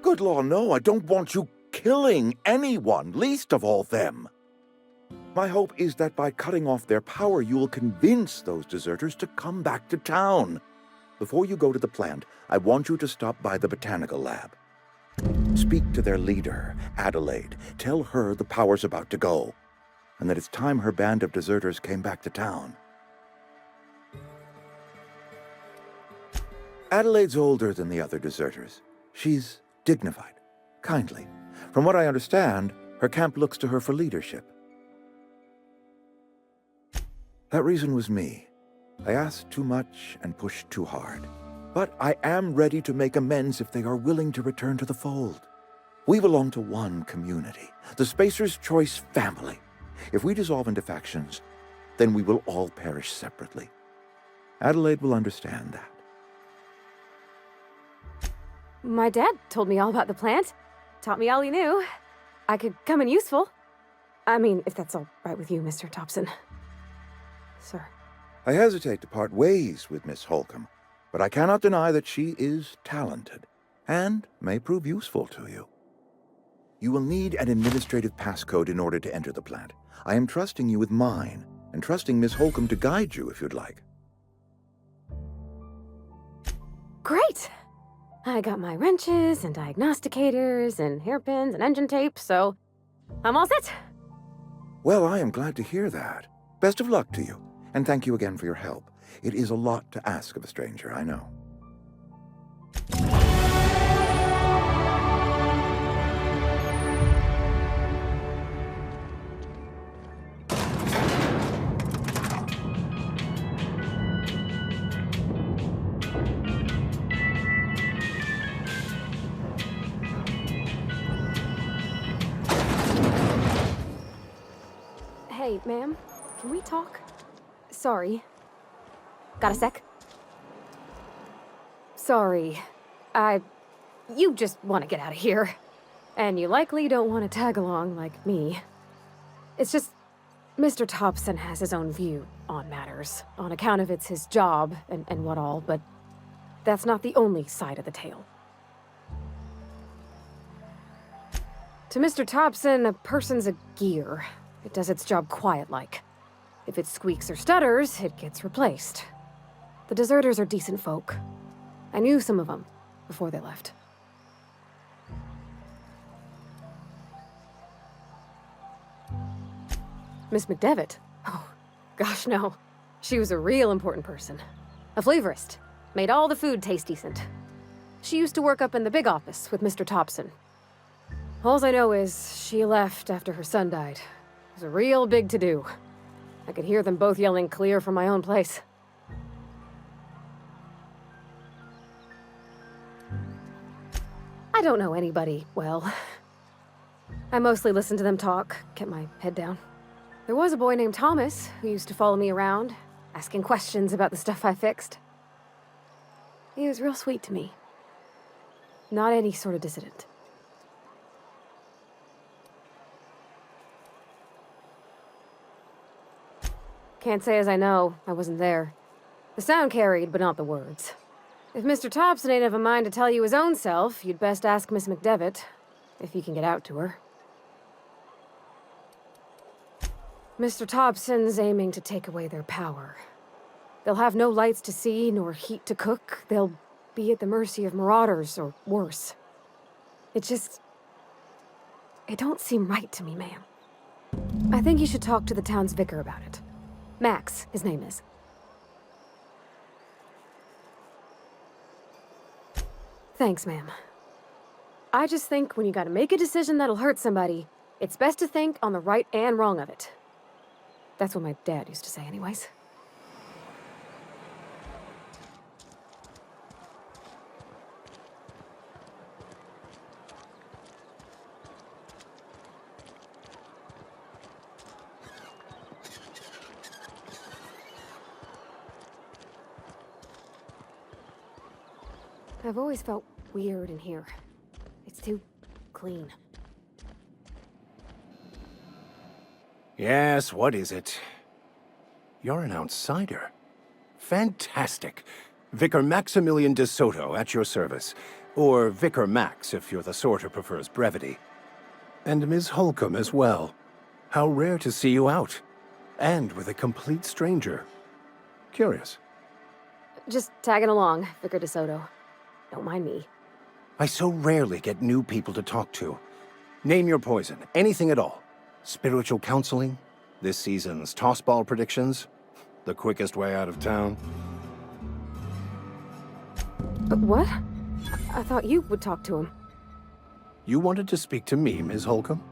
Good law, no, I don't want you killing anyone, least of all them. My hope is that by cutting off their power, you will convince those deserters to come back to town. Before you go to the plant, I want you to stop by the botanical lab. Speak to their leader, Adelaide. Tell her the power's about to go, and that it's time her band of deserters came back to town. Adelaide's older than the other deserters. She's dignified, kindly. From what I understand, her camp looks to her for leadership. That reason was me. I asked too much and pushed too hard. But I am ready to make amends if they are willing to return to the fold. We belong to one community, the Spacer's Choice family. If we dissolve into factions, then we will all perish separately. Adelaide will understand that. My dad told me all about the plant. Taught me all he knew. I could come in useful. I mean, if that's all right with you, Mr. Tobson. Sir. I hesitate to part ways with Miss Holcomb, but I cannot deny that she is talented and may prove useful to you. You will need an administrative passcode in order to enter the plant. I am trusting you with mine, and trusting Miss Holcomb to guide you if you'd like. Great! I got my wrenches and diagnosticators and hairpins and engine tape, so I'm all set. Well, I am glad to hear that. Best of luck to you, and thank you again for your help. It is a lot to ask of a stranger, I know. Hey, ma'am, can we talk? Sorry. Got a sec? Sorry. You just want to get out of here. And you likely don't want to tag along like me. It's just, Mr. Tobson has his own view on matters, on account of it's his job and what all, but that's not the only side of the tale. To Mr. Tobson, a person's a gear. It does its job quiet-like. If it squeaks or stutters, it gets replaced. The deserters are decent folk. I knew some of them before they left. Miss McDevitt? Oh, gosh, no. She was a real important person. A flavorist. Made all the food taste decent. She used to work up in the big office with Mr. Tobson. All I know is she left after her son died. It was a real big to-do. I could hear them both yelling clear from my own place. I don't know anybody well. I mostly listened to them talk, kept my head down. There was a boy named Thomas who used to follow me around, asking questions about the stuff I fixed. He was real sweet to me. Not any sort of dissident. Can't say as I know. I wasn't there. The sound carried, but not the words. If Mr. Tobson ain't of a mind to tell you his own self, you'd best ask Miss McDevitt, if you can get out to her. Mr. Tobson's aiming to take away their power. They'll have no lights to see, nor heat to cook. They'll be at the mercy of marauders, or worse. It don't seem right to me, ma'am. I think you should talk to the town's vicar about it. Max, his name is. Thanks, ma'am. I just think when you gotta make a decision that'll hurt somebody, it's best to think on the right and wrong of it. That's what my dad used to say anyways. I've always felt weird in here. It's too clean. Yes, what is it? You're an outsider. Fantastic. Vicar Maximilian de Soto at your service. Or Vicar Max, if you're the sort who prefers brevity. And Ms. Holcomb as well. How rare to see you out. And with a complete stranger. Curious. Just tagging along, Vicar de Soto. Don't mind me. I so rarely get new people to talk to. Name your poison, anything at all. Spiritual counseling? This season's tossball predictions? The quickest way out of town? What? I thought you would talk to him. You wanted to speak to me, Ms. Holcomb?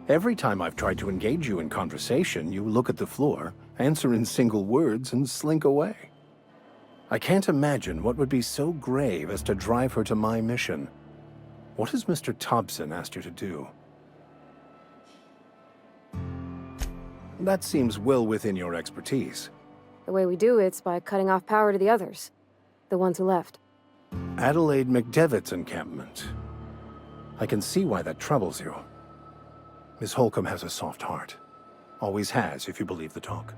Every time I've tried to engage you in conversation, you look at the floor, answer in single words, and slink away. I can't imagine what would be so grave as to drive her to my mission. What has Mr. Tobson asked you to do? That seems well within your expertise. The way we do it's by cutting off power to the others. The ones who left. Adelaide McDevitt's encampment. I can see why that troubles you. Miss Holcomb has a soft heart. Always has, if you believe the talk.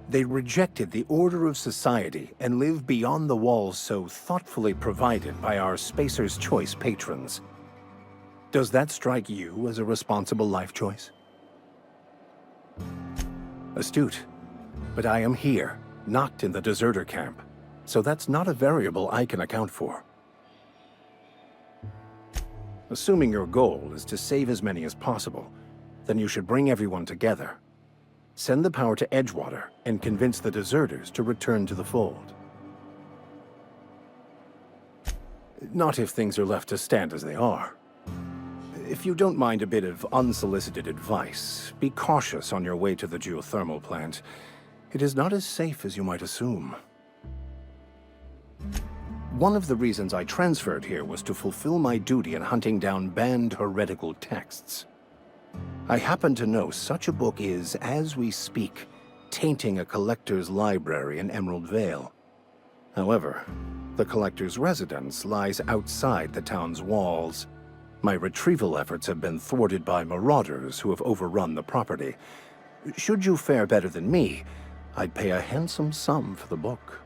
They rejected the order of society and live beyond the walls so thoughtfully provided by our Spacer's Choice patrons. Does that strike you as a responsible life choice? Astute. But I am here, not in the deserter camp, so that's not a variable I can account for. Assuming your goal is to save as many as possible, then you should bring everyone together. Send the power to Edgewater and convince the deserters to return to the fold. Not if things are left to stand as they are. If you don't mind a bit of unsolicited advice, be cautious on your way to the geothermal plant. It is not as safe as you might assume. One of the reasons I transferred here was to fulfill my duty in hunting down banned heretical texts. I happen to know such a book is, as we speak, tainting a collector's library in Emerald Vale. However, the collector's residence lies outside the town's walls. My retrieval efforts have been thwarted by marauders who have overrun the property. Should you fare better than me, I'd pay a handsome sum for the book.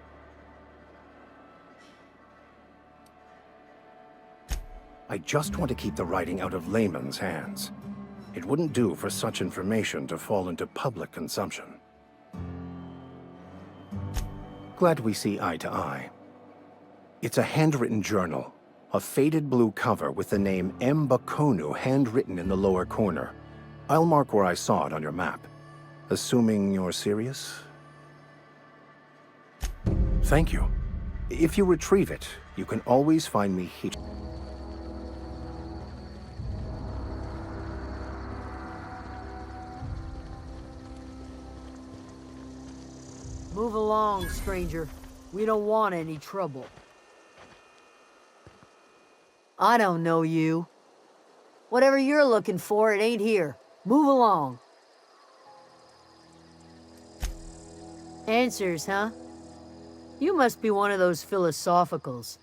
I just want to keep the writing out of layman's hands. It wouldn't do for such information to fall into public consumption. Glad we see eye to eye. It's a handwritten journal, a faded blue cover with the name M. Bakonu handwritten in the lower corner. I'll mark where I saw it on your map. Assuming you're serious? Thank you. If you retrieve it, you can always find me here. Move along, stranger. We don't want any trouble. I don't know you. Whatever you're looking for, it ain't here. Move along. Answers, huh? You must be one of those philosophicals.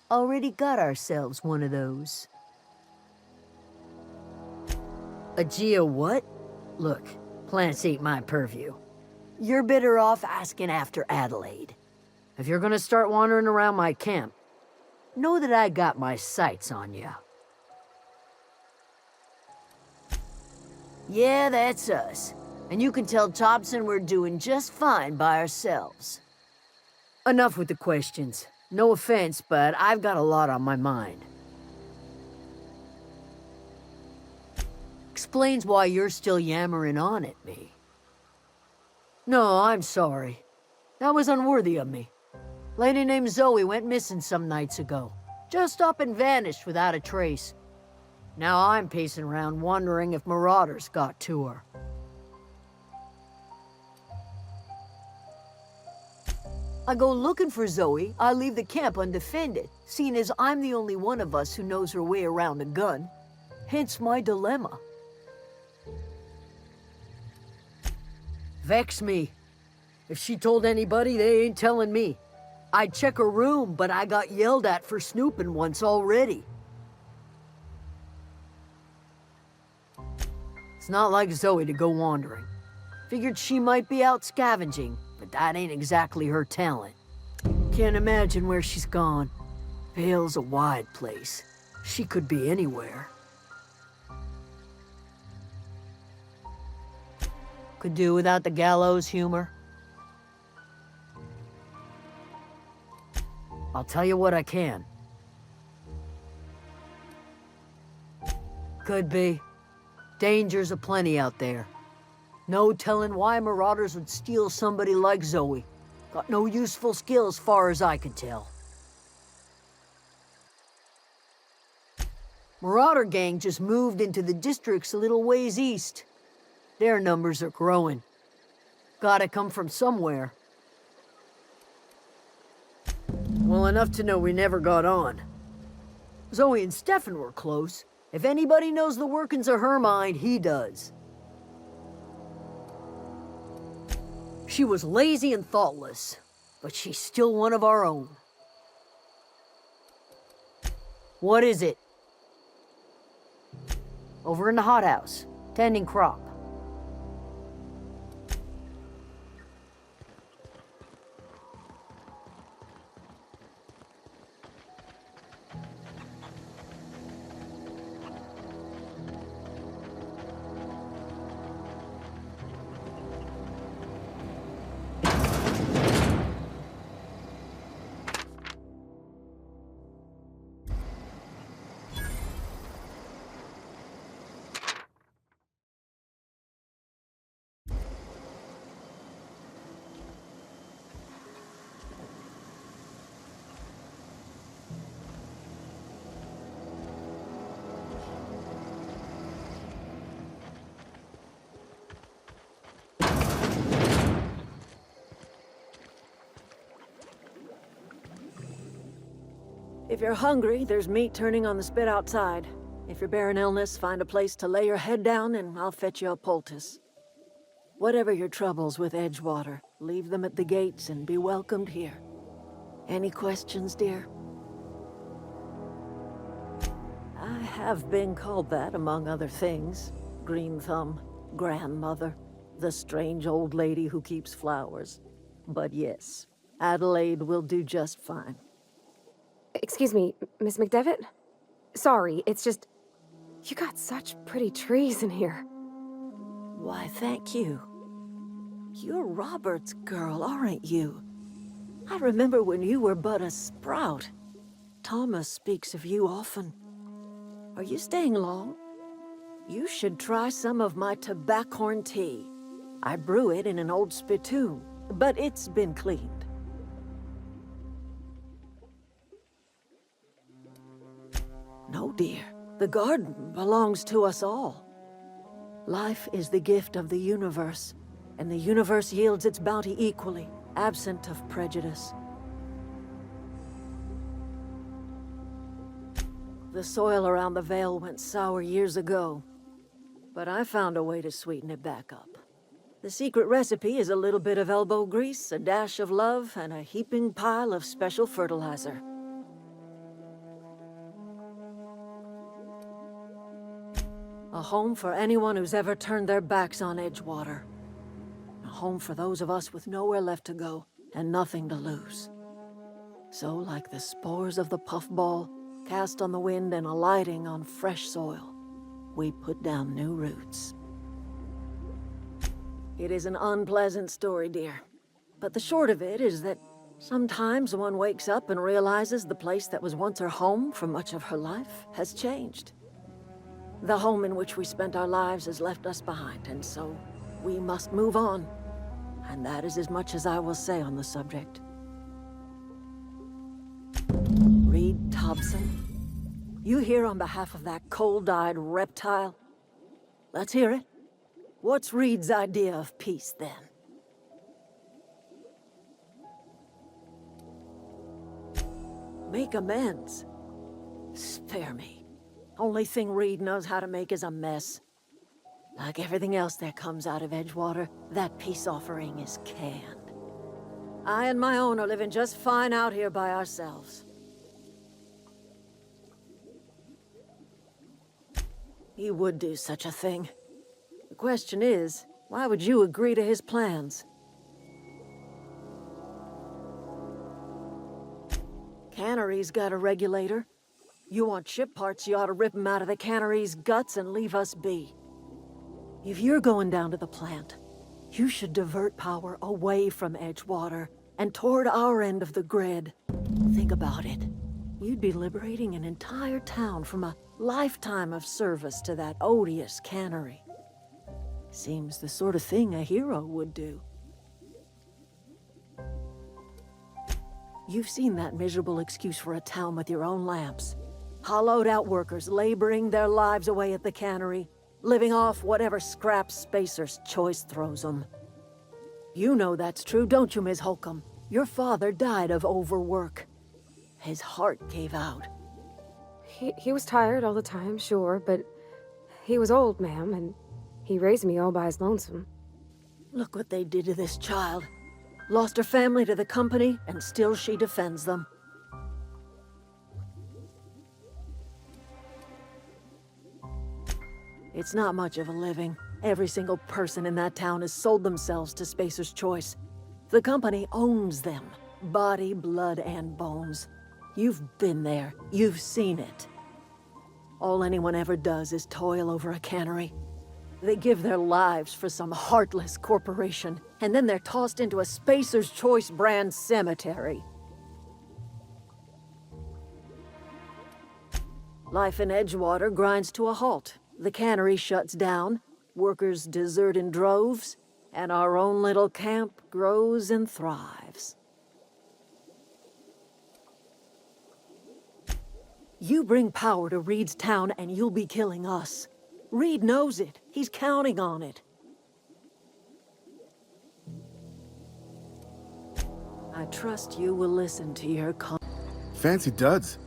Already got ourselves one of those. A geo what? Look, plants ain't my purview. You're better off asking after Adelaide. If you're gonna start wandering around my camp, know that I got my sights on you. Yeah, that's us. And you can tell Tobson we're doing just fine by ourselves. Enough with the questions. No offense, but I've got a lot on my mind. Explains why you're still yammering on at me. No, I'm sorry. That was unworthy of me. Lady named Zoe went missing some nights ago. Just up and vanished without a trace. Now I'm pacing around wondering if marauders got to her. I go looking for Zoe, I leave the camp undefended, seeing as I'm the only one of us who knows her way around a gun. Hence my dilemma. Vex me. If she told anybody, they ain't telling me. I'd check her room, but I got yelled at for snooping once already. It's not like Zoe to go wandering. Figured she might be out scavenging, but that ain't exactly her talent. Can't imagine where she's gone. Vale's a wide place. She could be anywhere. Could do without the gallows humor. I'll tell you what I can. Could be. Dangers aplenty out there. No telling why marauders would steal somebody like Zoe. Got no useful skill as far as I can tell. Marauder gang just moved into the districts a little ways east. Their numbers are growing. Gotta come from somewhere. Well, enough to know we never got on. Zoe and Stefan were close. If anybody knows the workings of her mind, he does. She was lazy and thoughtless, but she's still one of our own. What is it? Over in the hothouse, tending crop. If you're hungry, there's meat turning on the spit outside. If you're bearing illness, find a place to lay your head down and I'll fetch you a poultice. Whatever your troubles with Edgewater, leave them at the gates and be welcomed here. Any questions, dear? I have been called that, among other things. Green Thumb, grandmother, the strange old lady who keeps flowers. But yes, Adelaide will do just fine. Excuse me, Miss McDevitt? Sorry, it's just... You got such pretty trees in here. Why, thank you. You're Robert's girl, aren't you? I remember when you were but a sprout. Thomas speaks of you often. Are you staying long? You should try some of my tobaccorn tea. I brew it in an old spittoon, but it's been cleaned. No, dear. The garden belongs to us all. Life is the gift of the universe, and the universe yields its bounty equally, absent of prejudice. The soil around the Vale went sour years ago, but I found a way to sweeten it back up. The secret recipe is a little bit of elbow grease, a dash of love, and a heaping pile of special fertilizer. A home for anyone who's ever turned their backs on Edgewater. A home for those of us with nowhere left to go and nothing to lose. So, like the spores of the puffball, cast on the wind and alighting on fresh soil, we put down new roots. It is an unpleasant story, dear. But the short of it is that sometimes one wakes up and realizes the place that was once her home for much of her life has changed. The home in which we spent our lives has left us behind, and so we must move on. And that is as much as I will say on the subject. Reed Tobson, you here on behalf of that cold-eyed reptile? Let's hear it. What's Reed's idea of peace, then? Make amends. Spare me. Only thing Reed knows how to make is a mess. Like everything else that comes out of Edgewater, that peace offering is canned. I and my own are living just fine out here by ourselves. He would do such a thing. The question is, why would you agree to his plans? Cannery's got a regulator. You want ship parts, you ought to rip 'em out of the cannery's guts and leave us be. If you're going down to the plant, you should divert power away from Edgewater and toward our end of the grid. Think about it. You'd be liberating an entire town from a lifetime of service to that odious cannery. Seems the sort of thing a hero would do. You've seen that miserable excuse for a town with your own lamps. Hollowed out workers laboring their lives away at the cannery, living off whatever scraps Spacer's Choice throws them. You know that's true, don't you, Ms. Holcomb? Your father died of overwork. His heart gave out. He was tired all the time, sure, but he was old, ma'am, and he raised me all by his lonesome. Look what they did to this child. Lost her family to the company, and still she defends them. It's not much of a living. Every single person in that town has sold themselves to Spacer's Choice. The company owns them. Body, blood, and bones. You've been there. You've seen it. All anyone ever does is toil over a cannery. They give their lives for some heartless corporation, and then they're tossed into a Spacer's Choice brand cemetery. Life in Edgewater grinds to a halt. The cannery shuts down, workers desert in droves, and our own little camp grows and thrives. You bring power to Reed's town and you'll be killing us. Reed knows it. He's counting on it. I trust you will listen to your Fancy duds.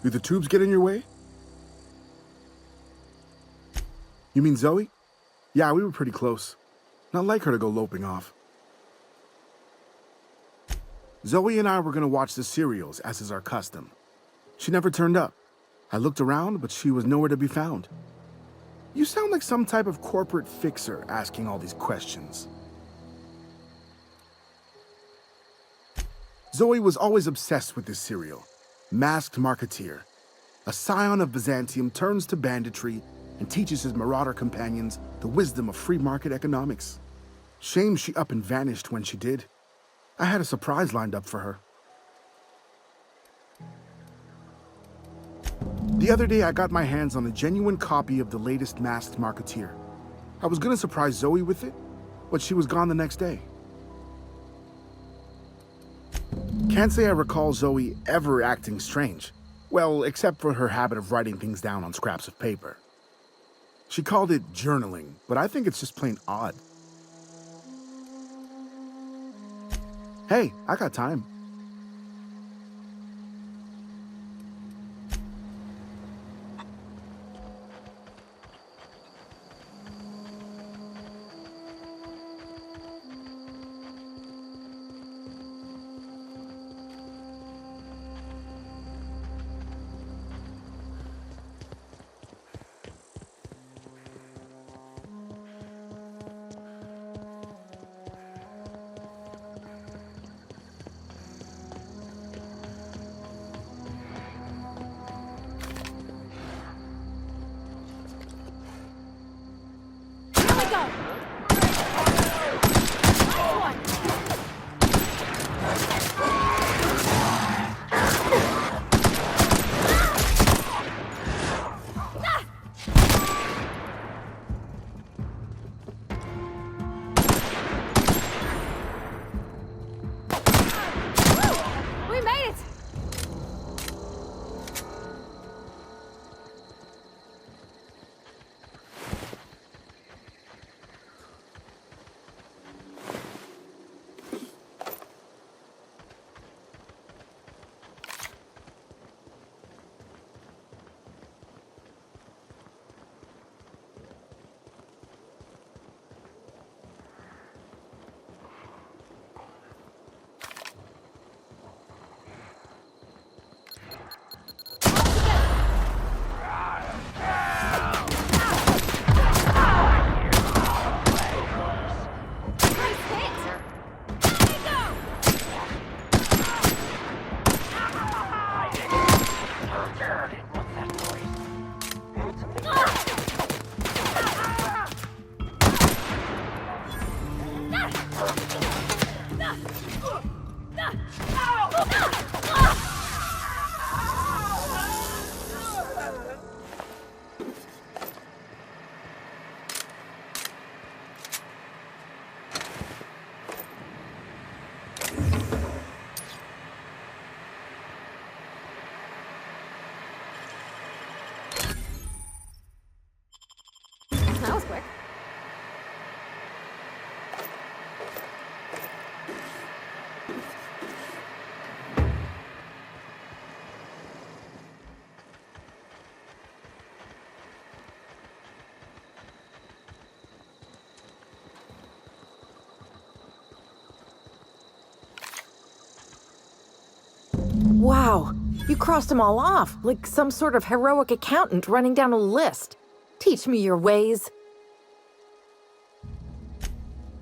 Do the tubes get in your way? You mean Zoe? Yeah, we were pretty close. Not like her to go loping off. Zoe and I were gonna watch the serials, as is our custom. She never turned up. I looked around, but she was nowhere to be found. You sound like some type of corporate fixer asking all these questions. Zoe was always obsessed with this serial. Masked Marketeer. A scion of Byzantium turns to banditry and teaches his marauder companions the wisdom of free market economics. Shame she up and vanished when she did. I had a surprise lined up for her. The other day, I got my hands on a genuine copy of the latest Masked Marketeer. I was gonna surprise Zoe with it, but she was gone the next day. Can't say I recall Zoe ever acting strange. Well, except for her habit of writing things down on scraps of paper. She called it journaling, but I think it's just plain odd. Hey, I got time. You crossed them all off, like some sort of heroic accountant running down a list. Teach me your ways.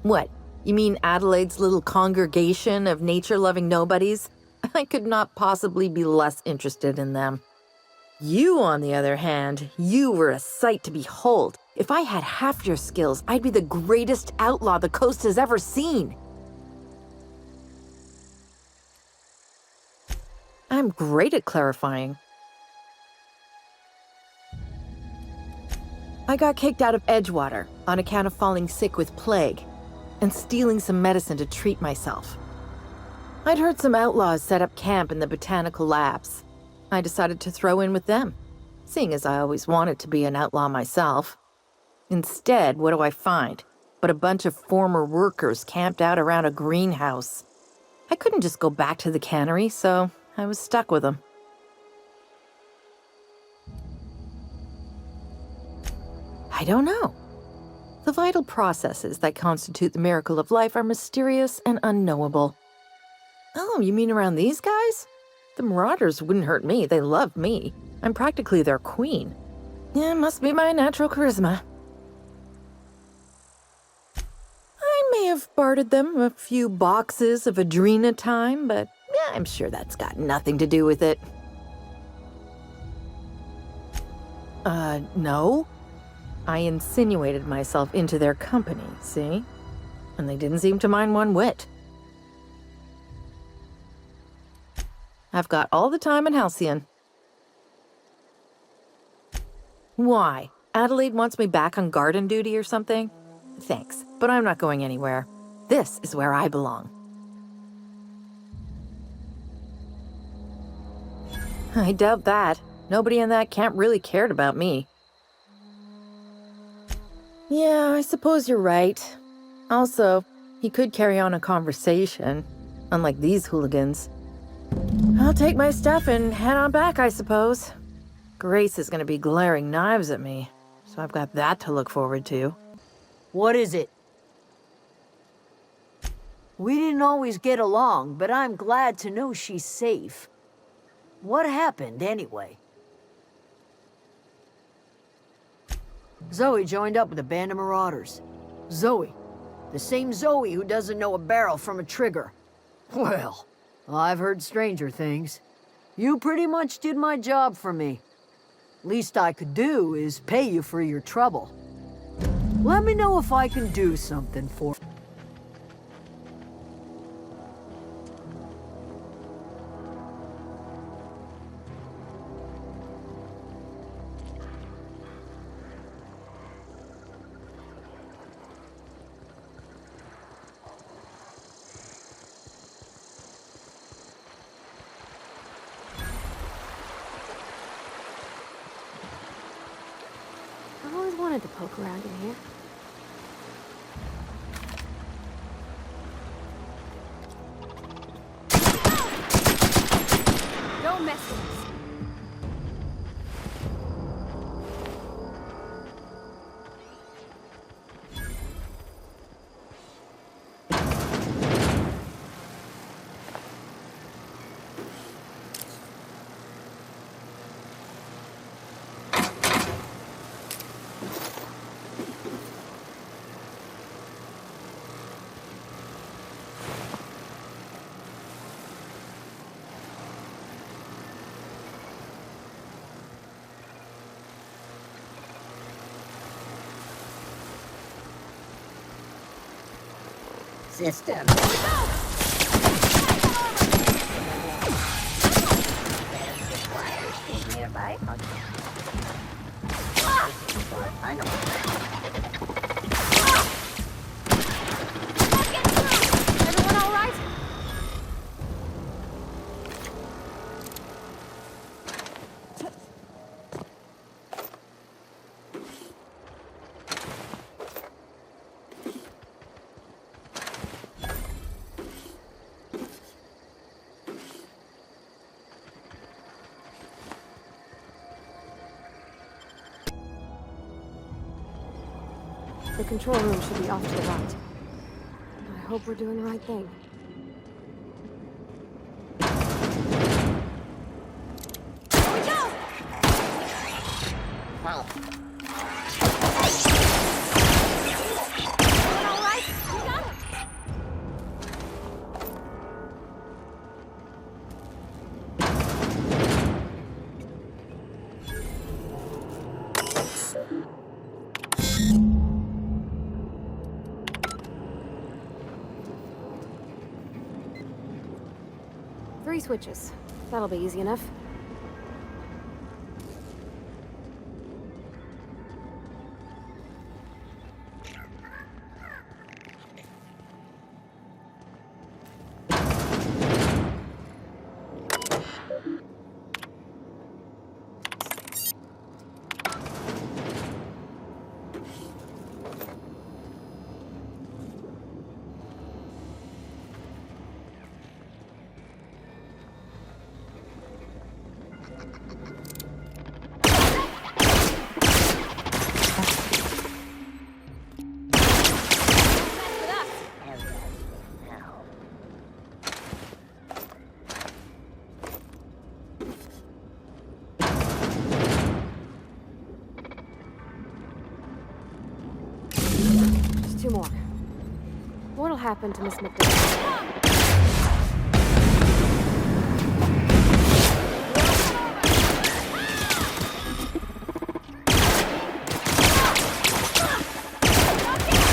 What? You mean Adelaide's little congregation of nature-loving nobodies? I could not possibly be less interested in them. You, on the other hand, you were a sight to behold. If I had half your skills, I'd be the greatest outlaw the coast has ever seen. I'm great at clarifying. I got kicked out of Edgewater on account of falling sick with plague and stealing some medicine to treat myself. I'd heard some outlaws set up camp in the botanical labs. I decided to throw in with them, seeing as I always wanted to be an outlaw myself. Instead, what do I find? But a bunch of former workers camped out around a greenhouse. I couldn't just go back to the cannery, so I was stuck with them. I don't know. The vital processes that constitute the miracle of life are mysterious and unknowable. Oh, you mean around these guys? The Marauders wouldn't hurt me. They love me. I'm practically their queen. Yeah, must be my natural charisma. I may have bartered them a few boxes of Adrena time, but yeah, I'm sure that's got nothing to do with it. No. I insinuated myself into their company, see? And they didn't seem to mind one whit. I've got all the time in Halcyon. Why? Adelaide wants me back on garden duty or something? Thanks, but I'm not going anywhere. This is where I belong. I doubt that. Nobody in that camp really cared about me. Yeah, I suppose you're right. Also, he could carry on a conversation, unlike these hooligans. I'll take my stuff and head on back, I suppose. Grace is going to be glaring knives at me, so I've got that to look forward to. What is it? We didn't always get along, but I'm glad to know she's safe. What happened, anyway? Zoe joined up with a band of marauders. Zoe. The same Zoe who doesn't know a barrel from a trigger. Well, I've heard stranger things. You pretty much did my job for me. Least I could do is pay you for your trouble. Let me know if I can do something for you. I've always wanted to poke around in here. Don't mess with us. System. Nearby. I know. Everyone all right? The control room should be off to the right. I hope we're doing the right thing. Well, All right, we got him. Three switches. That'll be easy enough. Two more. What'll happen to Miss McDonald?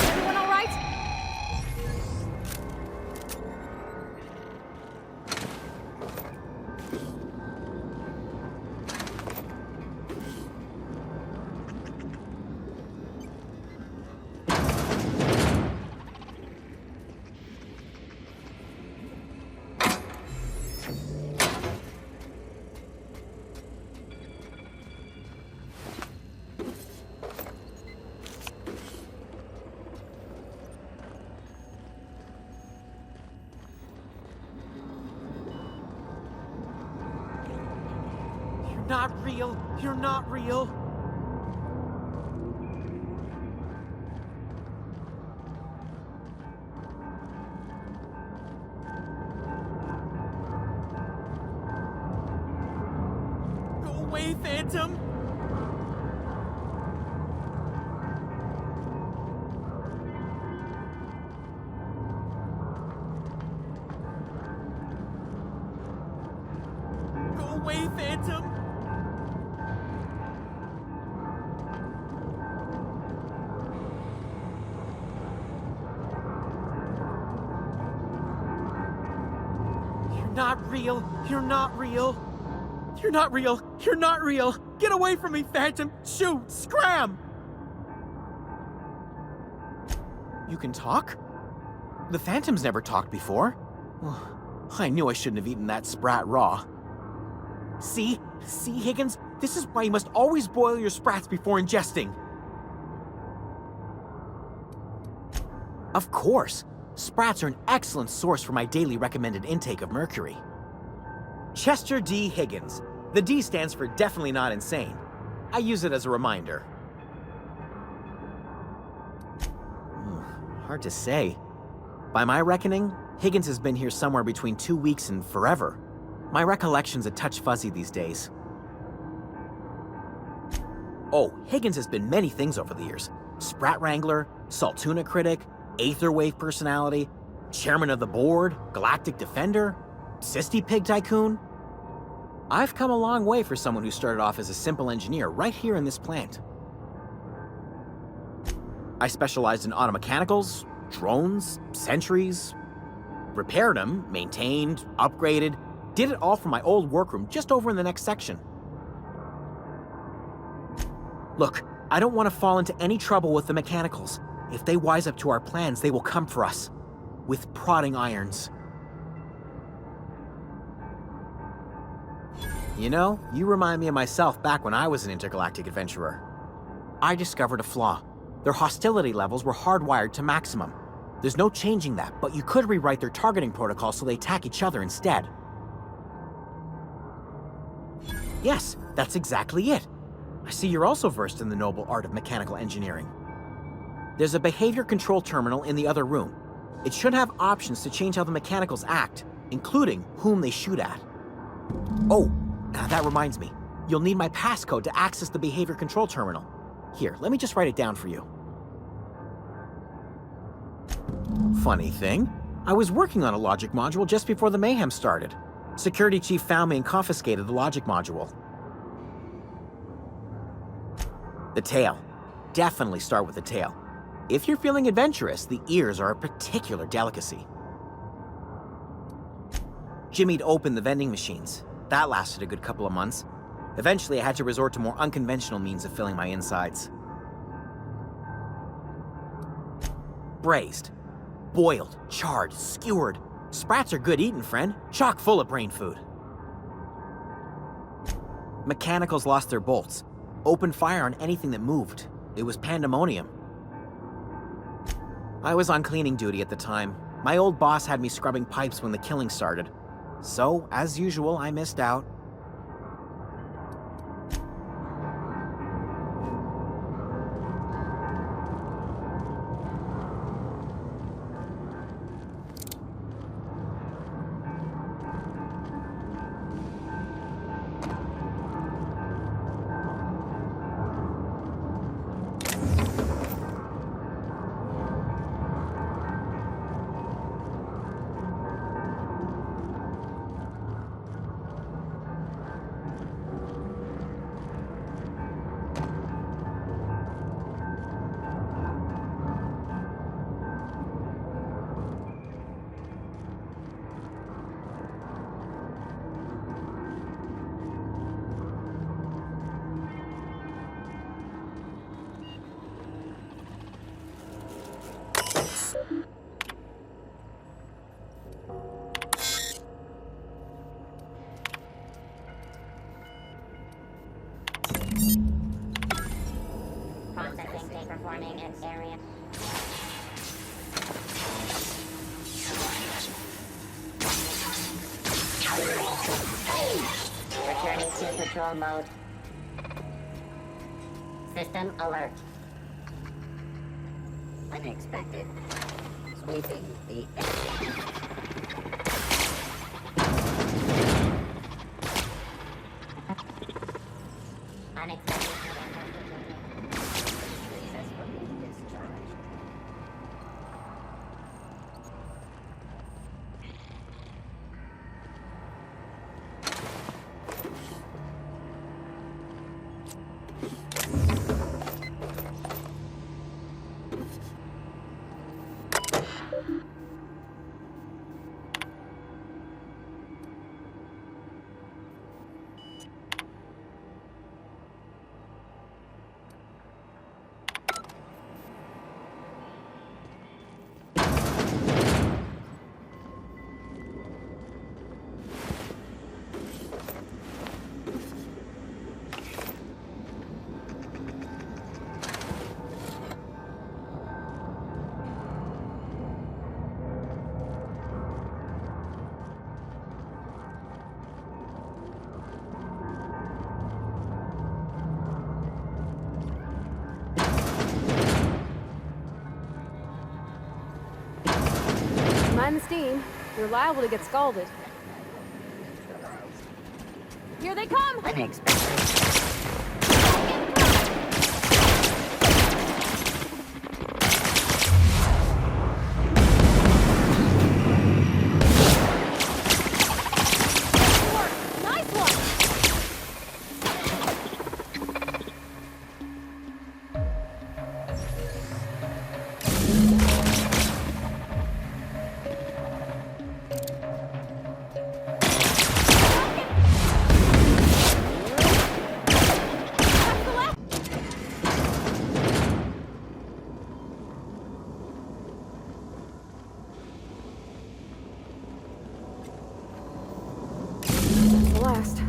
Everyone all right? Not real. You're not real. Go away, Phantom. Go away, Phantom. Not real. You're not real. You're not real. You're not real. Get away from me, Phantom. Shoot. Scram. You can talk? The Phantom's never talked before. I knew I shouldn't have eaten that sprat raw. See, Higgins? This is why you must always boil your sprats before ingesting. Of course. Sprats are an excellent source for my daily recommended intake of mercury. Chester D. Higgins. The D stands for definitely not insane. I use it as a reminder. Hard to say. By my reckoning, Higgins has been here somewhere between 2 weeks and forever. My recollection's a touch fuzzy these days. Oh, Higgins has been many things over the years. Sprat Wrangler, Saltuna Critic, Aetherwave Personality, Chairman of the Board, Galactic Defender, Sisty Pig Tycoon. I've come a long way for someone who started off as a simple engineer right here in this plant. I specialized in automechanicals, drones, sentries, repaired them, maintained, upgraded, did it all from my old workroom just over in the next section. Look, I don't want to fall into any trouble with the mechanicals. If they wise up to our plans, they will come for us. With prodding irons. You know, you remind me of myself back when I was an intergalactic adventurer. I discovered a flaw. Their hostility levels were hardwired to maximum. There's no changing that, but you could rewrite their targeting protocol so they attack each other instead. Yes, that's exactly it. I see you're also versed in the noble art of mechanical engineering. There's a behavior control terminal in the other room. It should have options to change how the mechanicals act, including whom they shoot at. Oh, that reminds me. You'll need my passcode to access the behavior control terminal. Here, let me just write it down for you. Funny thing, I was working on a logic module just before the mayhem started. Security chief found me and confiscated the logic module. The tail. Definitely start with the tail. If you're feeling adventurous, the ears are a particular delicacy. Jimmy'd opened the vending machines. That lasted a good couple of months. Eventually, I had to resort to more unconventional means of filling my insides. Braised. Boiled, charred, skewered. Sprats are good eating, friend. Chock full of brain food. Mechanicals lost their bolts. Opened fire on anything that moved. It was pandemonium. I was on cleaning duty at the time. My old boss had me scrubbing pipes when the killing started. So, as usual, I missed out. Processing tape performing an area. Returning to patrol mode. System alert. Unexpected. Sweeping the unexpected. Mind the steam. You're liable to get scalded. Here they come! Unexpected. Nice one! Last.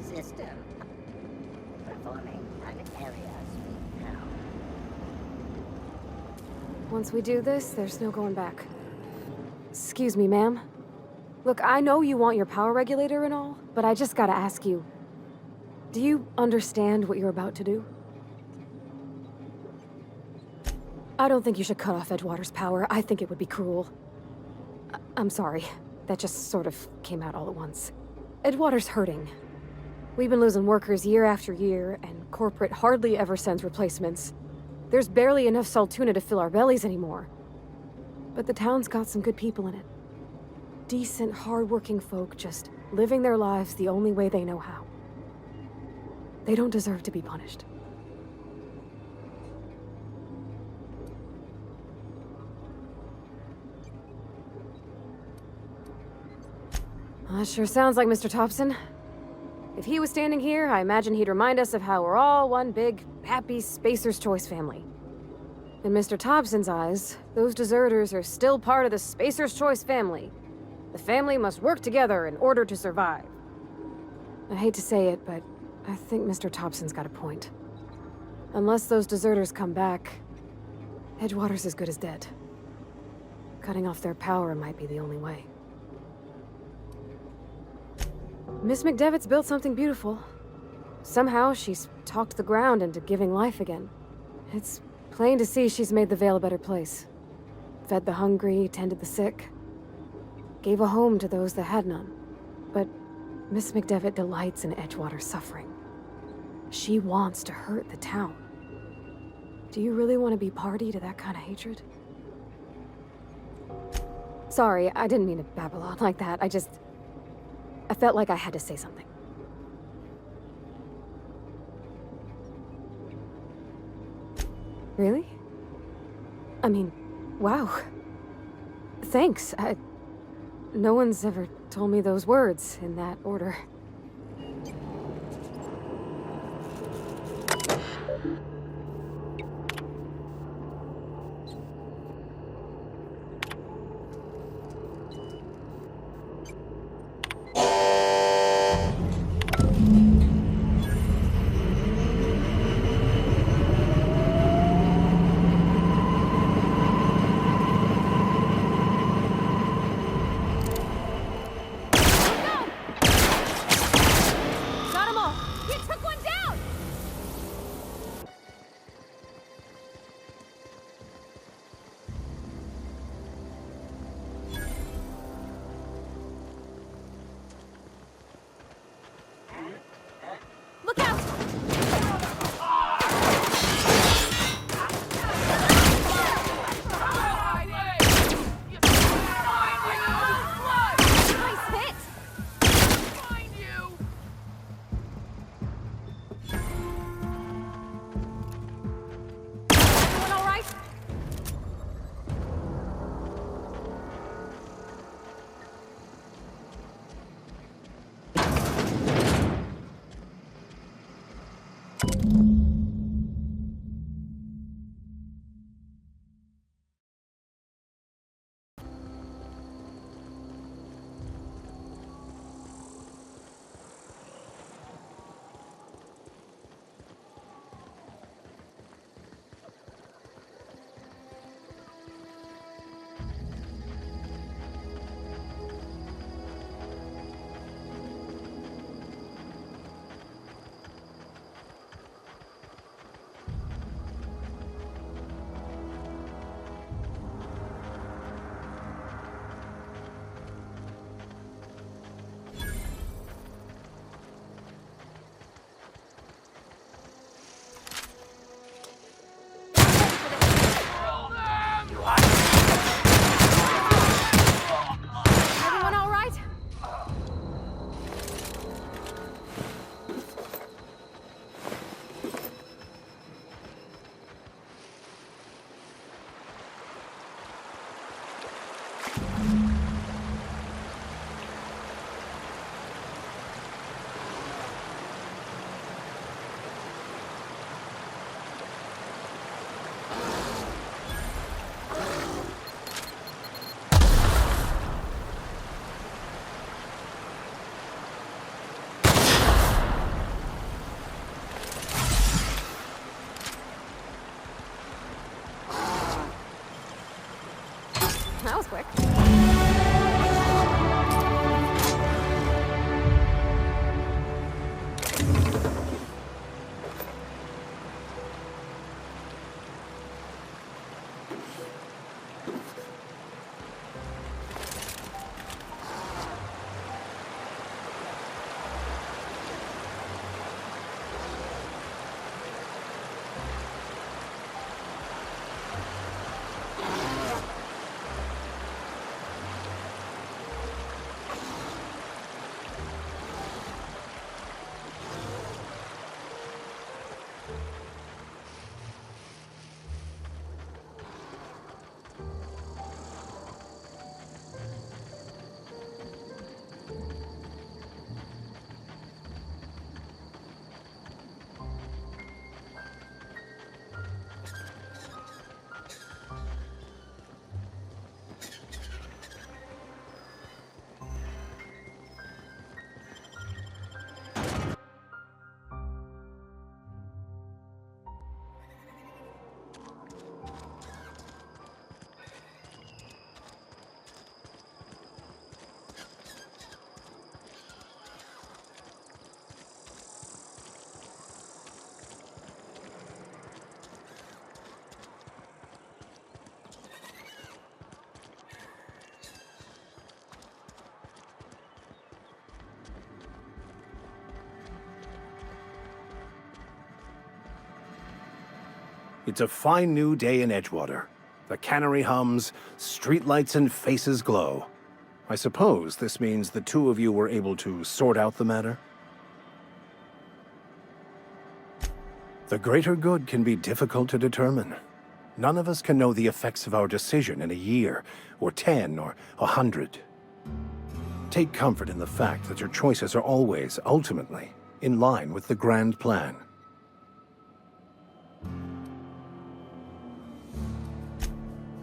System performing an area sweep now. Once we do this, there's no going back. Excuse me, ma'am. Look, I know you want your power regulator and all, but I just gotta ask you, do you understand what you're about to do? I don't think you should cut off Edgewater's power. I think it would be cruel. I'm sorry. That just sort of came out all at once. Edgewater's hurting. We've been losing workers year after year, and corporate hardly ever sends replacements. There's barely enough Saltuna to fill our bellies anymore. But the town's got some good people in it. Decent, hard-working folk just living their lives the only way they know how. They don't deserve to be punished. That sure sounds like Mr. Tobson. If he was standing here, I imagine he'd remind us of how we're all one big, happy Spacer's Choice family. In Mr. Tobson's eyes, those deserters are still part of the Spacer's Choice family. The family must work together in order to survive. I hate to say it, but I think Mr. Tobson's got a point. Unless those deserters come back, Edgewater's as good as dead. Cutting off their power might be the only way. Miss McDevitt's built something beautiful. Somehow she's talked the ground into giving life again. It's plain to see she's made the Vale a better place. Fed the hungry, tended the sick. Gave a home to those that had none. But Miss McDevitt delights in Edgewater's suffering. She wants to hurt the town. Do you really want to be party to that kind of hatred? Sorry, I didn't mean to babble on like that. I felt like I had to say something. Really? I mean, wow. Thanks. No one's ever told me those words in that order. That was quick. It's a fine new day in Edgewater. The cannery hums, streetlights and faces glow. I suppose this means the two of you were able to sort out the matter? The greater good can be difficult to determine. None of us can know the effects of our decision in a year, or 10, or 100. Take comfort in the fact that your choices are always, ultimately, in line with the grand plan.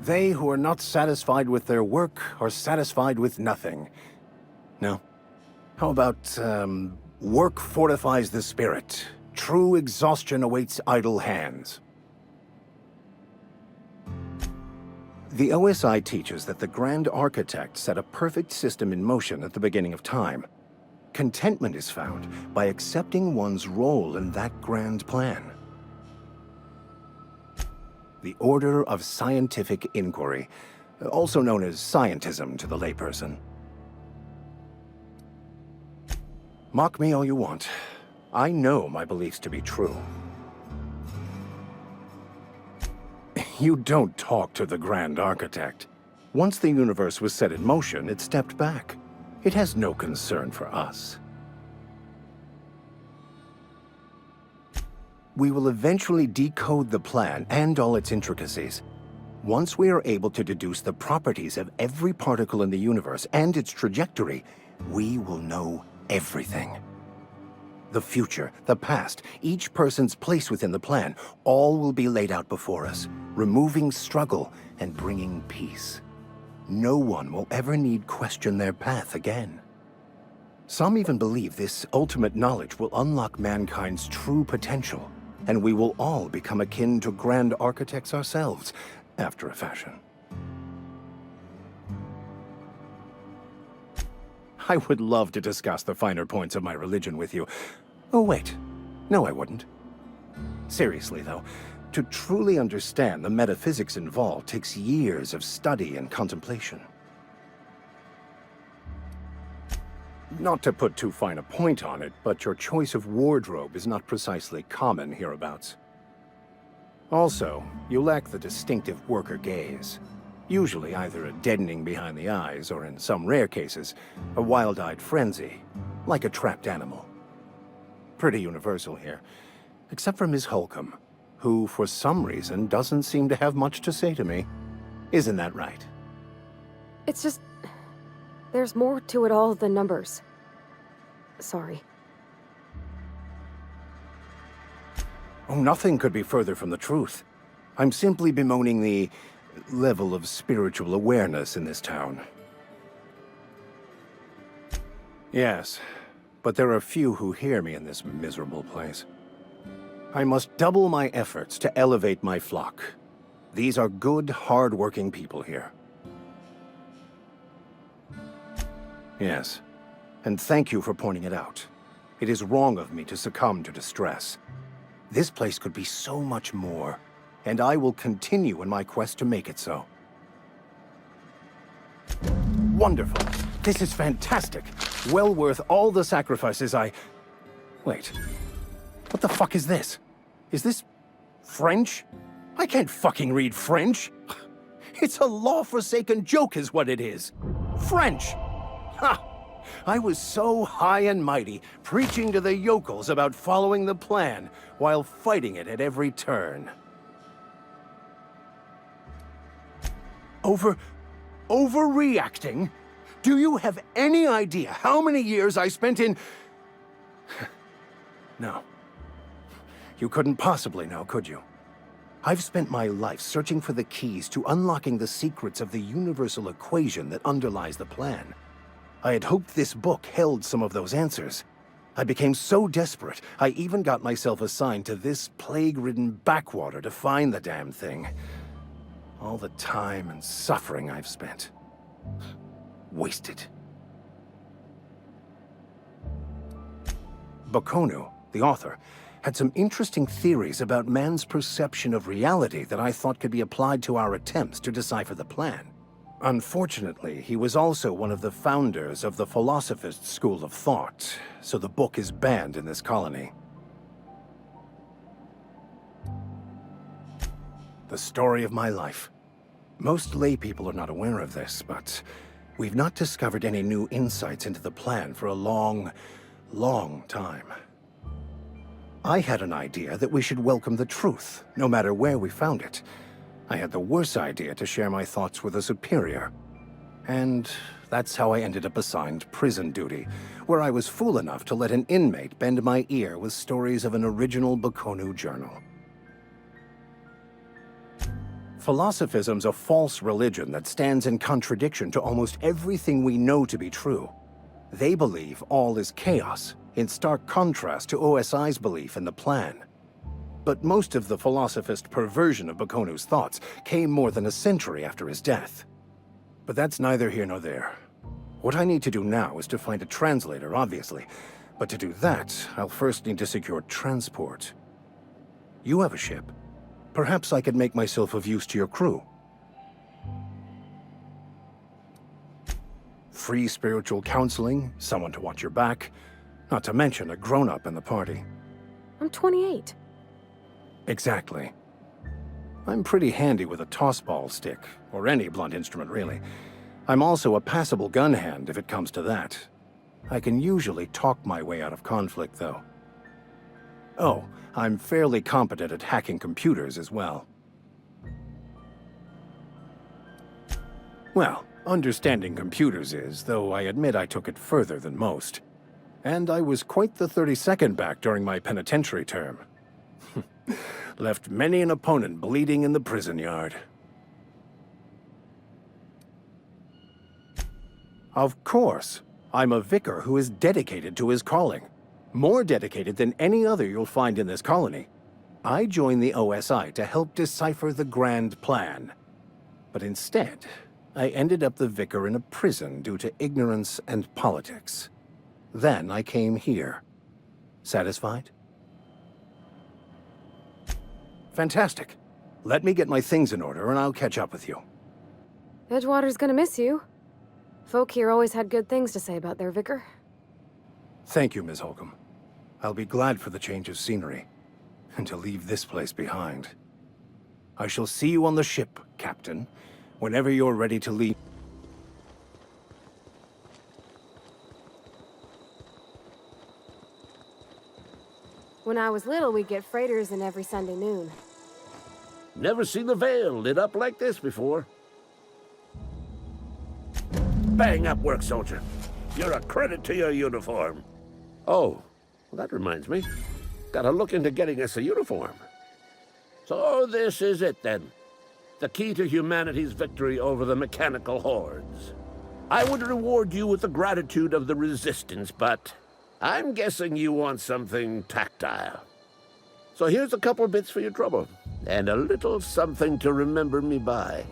They who are not satisfied with their work are satisfied with nothing. No? How about, work fortifies the spirit. True exhaustion awaits idle hands. The OSI teaches that the Grand Architect set a perfect system in motion at the beginning of time. Contentment is found by accepting one's role in that grand plan. The Order of Scientific Inquiry, also known as scientism to the layperson. Mock me all you want. I know my beliefs to be true. You don't talk to the Grand Architect. Once the universe was set in motion, it stepped back. It has no concern for us. We will eventually decode the plan and all its intricacies. Once we are able to deduce the properties of every particle in the universe and its trajectory, we will know everything. The future, the past, each person's place within the plan, all will be laid out before us, removing struggle and bringing peace. No one will ever need question their path again. Some even believe this ultimate knowledge will unlock mankind's true potential, and we will all become akin to grand architects ourselves, after a fashion. I would love to discuss the finer points of my religion with you. Oh, wait. No, I wouldn't. Seriously, though, to truly understand the metaphysics involved takes years of study and contemplation. Not to put too fine a point on it, but your choice of wardrobe is not precisely common hereabouts. Also, you lack the distinctive worker gaze. Usually either a deadening behind the eyes, or in some rare cases, a wild-eyed frenzy, like a trapped animal. Pretty universal here, except for Miss Holcomb, who, for some reason, doesn't seem to have much to say to me. Isn't that right? It's just... there's more to it all than numbers. Sorry. Oh, nothing could be further from the truth. I'm simply bemoaning the level of spiritual awareness in this town. Yes, but there are few who hear me in this miserable place. I must double my efforts to elevate my flock. These are good, hard-working people here. Yes, and thank you for pointing it out. It is wrong of me to succumb to distress. This place could be so much more, and I will continue in my quest to make it so. Wonderful. This is fantastic. Well worth all the sacrifices I... Wait. What the fuck is this? Is this... French? I can't fucking read French. It's a law-forsaken joke is what it is. French! Ha! I was so high and mighty, preaching to the yokels about following the plan, while fighting it at every turn. Overreacting? Do you have any idea how many years I spent in... No. You couldn't possibly know, could you? I've spent my life searching for the keys to unlocking the secrets of the universal equation that underlies the plan. I had hoped this book held some of those answers. I became so desperate, I even got myself assigned to this plague-ridden backwater to find the damn thing. All the time and suffering I've spent. Wasted. Bakonu, the author, had some interesting theories about man's perception of reality that I thought could be applied to our attempts to decipher the plan. Unfortunately, he was also one of the founders of the Philosophist school of thought, so the book is banned in this colony. The story of my life. Most laypeople are not aware of this, but we've not discovered any new insights into the plan for a long, long time. I had an idea that we should welcome the truth, no matter where we found it. I had the worse idea to share my thoughts with a superior. And that's how I ended up assigned prison duty, where I was fool enough to let an inmate bend my ear with stories of an original Bokonu journal. Philosophism's a false religion that stands in contradiction to almost everything we know to be true. They believe all is chaos, in stark contrast to OSI's belief in the plan. But most of the philosophist perversion of Bokonu's thoughts came more than a century after his death. But that's neither here nor there. What I need to do now is to find a translator, obviously. But to do that, I'll first need to secure transport. You have a ship. Perhaps I could make myself of use to your crew. Free spiritual counseling, someone to watch your back, not to mention a grown-up in the party. I'm 28. Exactly. I'm pretty handy with a tossball stick, or any blunt instrument, really. I'm also a passable gun hand if it comes to that. I can usually talk my way out of conflict, though. Oh, I'm fairly competent at hacking computers as well. Well, understanding computers is, though I admit I took it further than most. And I was quite the 32nd back during my penitentiary term. Left many an opponent bleeding in the prison yard. Of course, I'm a vicar who is dedicated to his calling. More dedicated than any other you'll find in this colony. I joined the OSI to help decipher the grand plan. But instead, I ended up the vicar in a prison due to ignorance and politics. Then I came here. Satisfied? Fantastic. Let me get my things in order and I'll catch up with you. Edgewater's gonna miss you. Folk here always had good things to say about their vicar. Thank you, Ms. Holcomb. I'll be glad for the change of scenery, and to leave this place behind. I shall see you on the ship, Captain, whenever you're ready to leave. When I was little, we'd get freighters in every Sunday noon. Never seen the Vale lit up like this before. Bang up work, soldier. You're a credit to your uniform. Oh, well, that reminds me. Gotta look into getting us a uniform. So this is it, then. The key to humanity's victory over the mechanical hordes. I would reward you with the gratitude of the Resistance, but I'm guessing you want something tactile. So here's a couple bits for your trouble, and a little something to remember me by.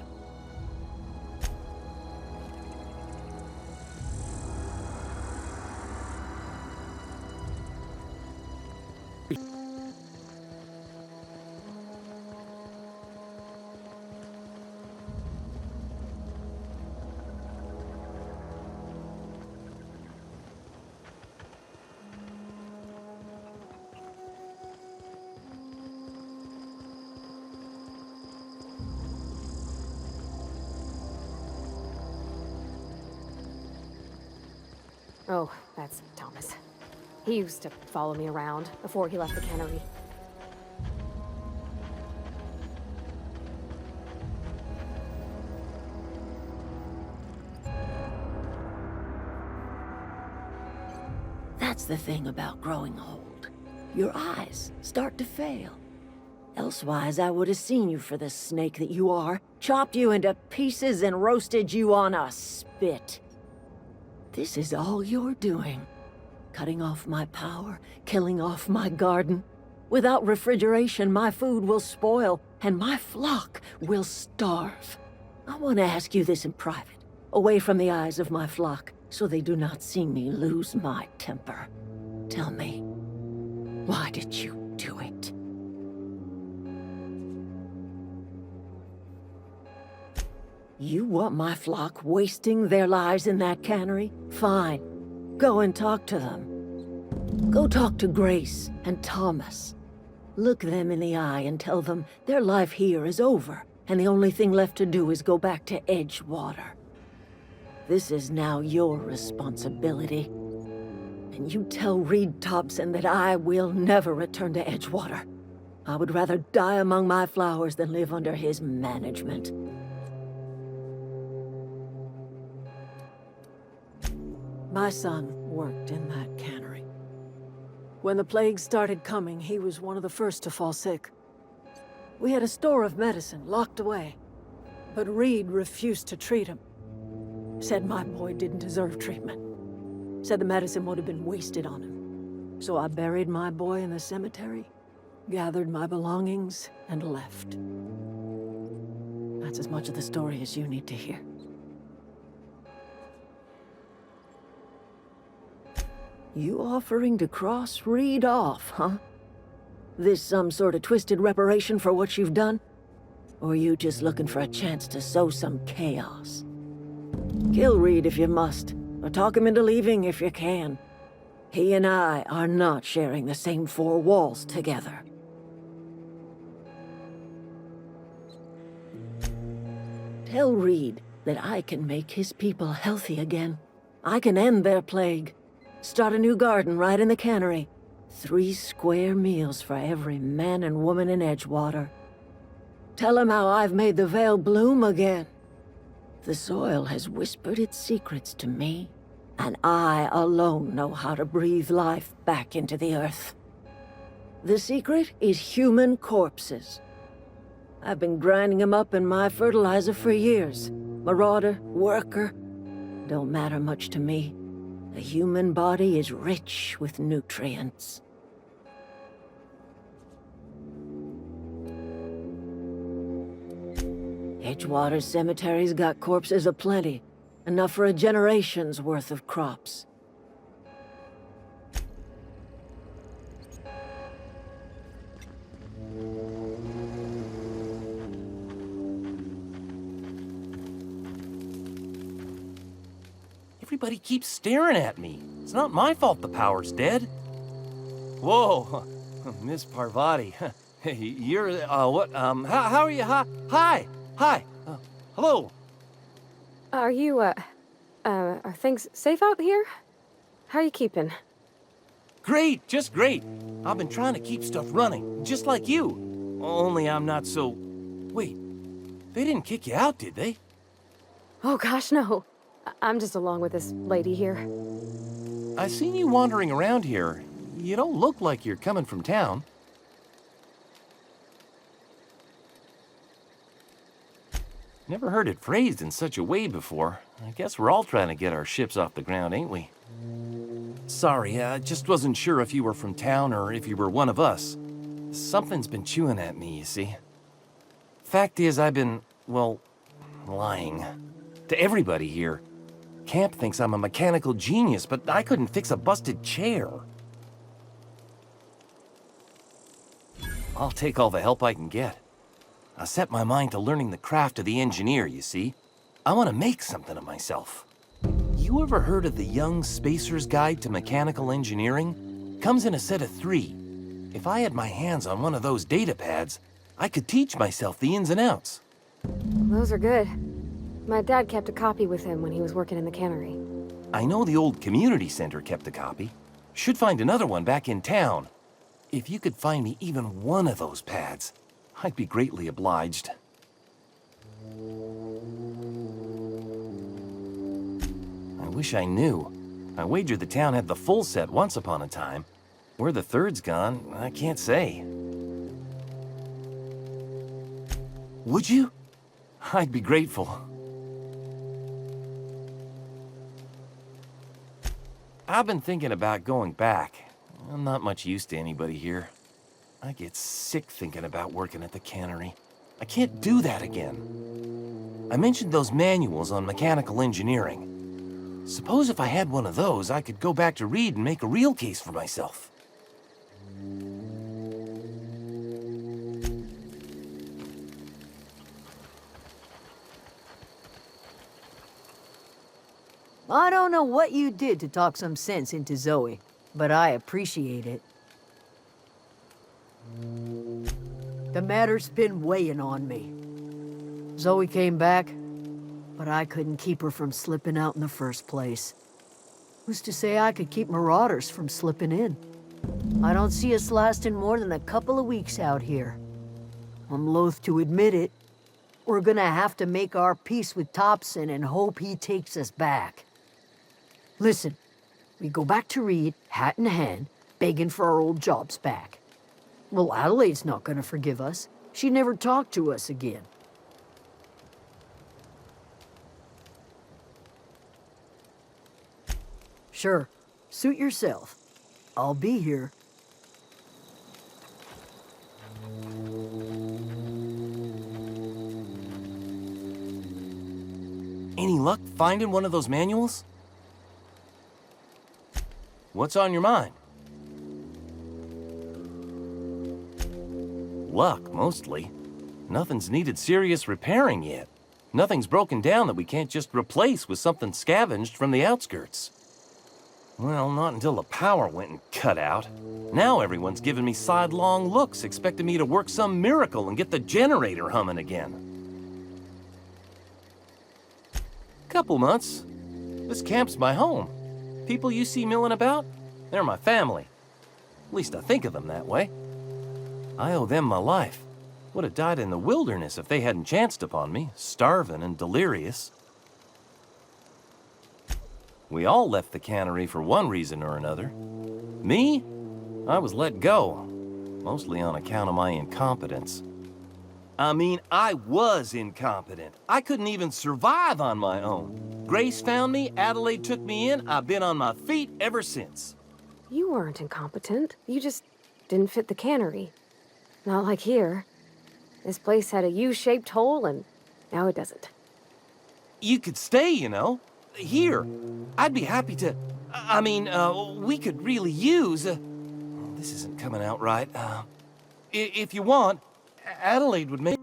Oh, that's Thomas. He used to follow me around before he left the cannery. That's the thing about growing old. Your eyes start to fail. Elsewise, I would have seen you for the snake that you are, chopped you into pieces and roasted you on a spit. This is all you're doing. Cutting off my power, killing off my garden. Without refrigeration, my food will spoil, and my flock will starve. I want to ask you this in private, away from the eyes of my flock, so they do not see me lose my temper. Tell me, why did you do it? You want my flock wasting their lives in that cannery? Fine. Go and talk to them. Go talk to Grace and Thomas. Look them in the eye and tell them their life here is over, and the only thing left to do is go back to Edgewater. This is now your responsibility. And you tell Reed Tobson that I will never return to Edgewater. I would rather die among my flowers than live under his management. My son worked in that cannery. When the plague started coming, he was one of the first to fall sick. We had a store of medicine locked away, but Reed refused to treat him. Said my boy didn't deserve treatment. Said the medicine would have been wasted on him. So I buried my boy in the cemetery, gathered my belongings, and left. That's as much of the story as you need to hear. You offering to cross Reed off, huh? This some sort of twisted reparation for what you've done? Or you just looking for a chance to sow some chaos? Kill Reed if you must, or talk him into leaving if you can. He and I are not sharing the same four walls together. Tell Reed that I can make his people healthy again. I can end their plague. Start a new garden right in the cannery. 3 square meals for every man and woman in Edgewater. Tell him how I've made the Vale bloom again. The soil has whispered its secrets to me, and I alone know how to breathe life back into the earth. The secret is human corpses. I've been grinding them up in my fertilizer for years. Marauder, worker, don't matter much to me. The human body is rich with nutrients. Edgewater's cemetery's got corpses aplenty, enough for a generation's worth of crops. Everybody keeps staring at me. It's not my fault the power's dead. Whoa, Miss Parvati. Hey, you're, what, how are you? Hi, hello. Are you, are things safe out here? How are you keeping? Great, just great. I've been trying to keep stuff running, just like you. Only I'm not so... Wait, they didn't kick you out, did they? Oh gosh, no. I'm just along with this lady here. I seen you wandering around here. You don't look like you're coming from town. Never heard it phrased in such a way before. I guess we're all trying to get our ships off the ground, ain't we? Sorry, I just wasn't sure if you were from town or if you were one of us. Something's been chewing at me, you see. Fact is, I've been, well, lying. To everybody here. Camp thinks I'm a mechanical genius, but I couldn't fix a busted chair. I'll take all the help I can get. I set my mind to learning the craft of the engineer, you see. I want to make something of myself. You ever heard of the Young Spacer's Guide to Mechanical Engineering? Comes in a set of 3. If I had my hands on one of those data pads, I could teach myself the ins and outs. Those are good. My dad kept a copy with him when he was working in the cannery. I know the old community center kept a copy. Should find another one back in town. If you could find me even one of those pads, I'd be greatly obliged. I wish I knew. I wagered the town had the full set once upon a time. Where the third's gone, I can't say. Would you? I'd be grateful. I've been thinking about going back. I'm not much use to anybody here. I get sick thinking about working at the cannery. I can't do that again. I mentioned those manuals on mechanical engineering. Suppose if I had one of those, I could go back to Reed and make a real case for myself. I don't know what you did to talk some sense into Zoe, but I appreciate it. The matter's been weighing on me. Zoe came back, but I couldn't keep her from slipping out in the first place. Who's to say I could keep marauders from slipping in? I don't see us lasting more than a couple of weeks out here. I'm loath to admit it. We're gonna have to make our peace with Tobson and hope he takes us back. Listen, we go back to Reed, hat in hand, begging for our old jobs back. Well, Adelaide's not gonna forgive us. She never talked to us again. Sure, suit yourself. I'll be here. Any luck finding one of those manuals? What's on your mind? Luck, mostly. Nothing's needed serious repairing yet. Nothing's broken down that we can't just replace with something scavenged from the outskirts. Well, not until the power went and cut out. Now everyone's giving me sidelong looks, expecting me to work some miracle and get the generator humming again. Couple months. This camp's my home. People you see milling about, they're my family. At least I think of them that way. I owe them my life. Would have died in the wilderness if they hadn't chanced upon me, starving and delirious. We all left the cannery for one reason or another. Me? I was let go, mostly on account of my incompetence. I mean, I was incompetent. I couldn't even survive on my own. Grace found me, Adelaide took me in, I've been on my feet ever since. You weren't incompetent. You just didn't fit the cannery. Not like here. This place had a U-shaped hole, and now it doesn't. You could stay, you know. Here. I'd be happy to... I mean, we could really use... this isn't coming out right. If you want, Adelaide would make...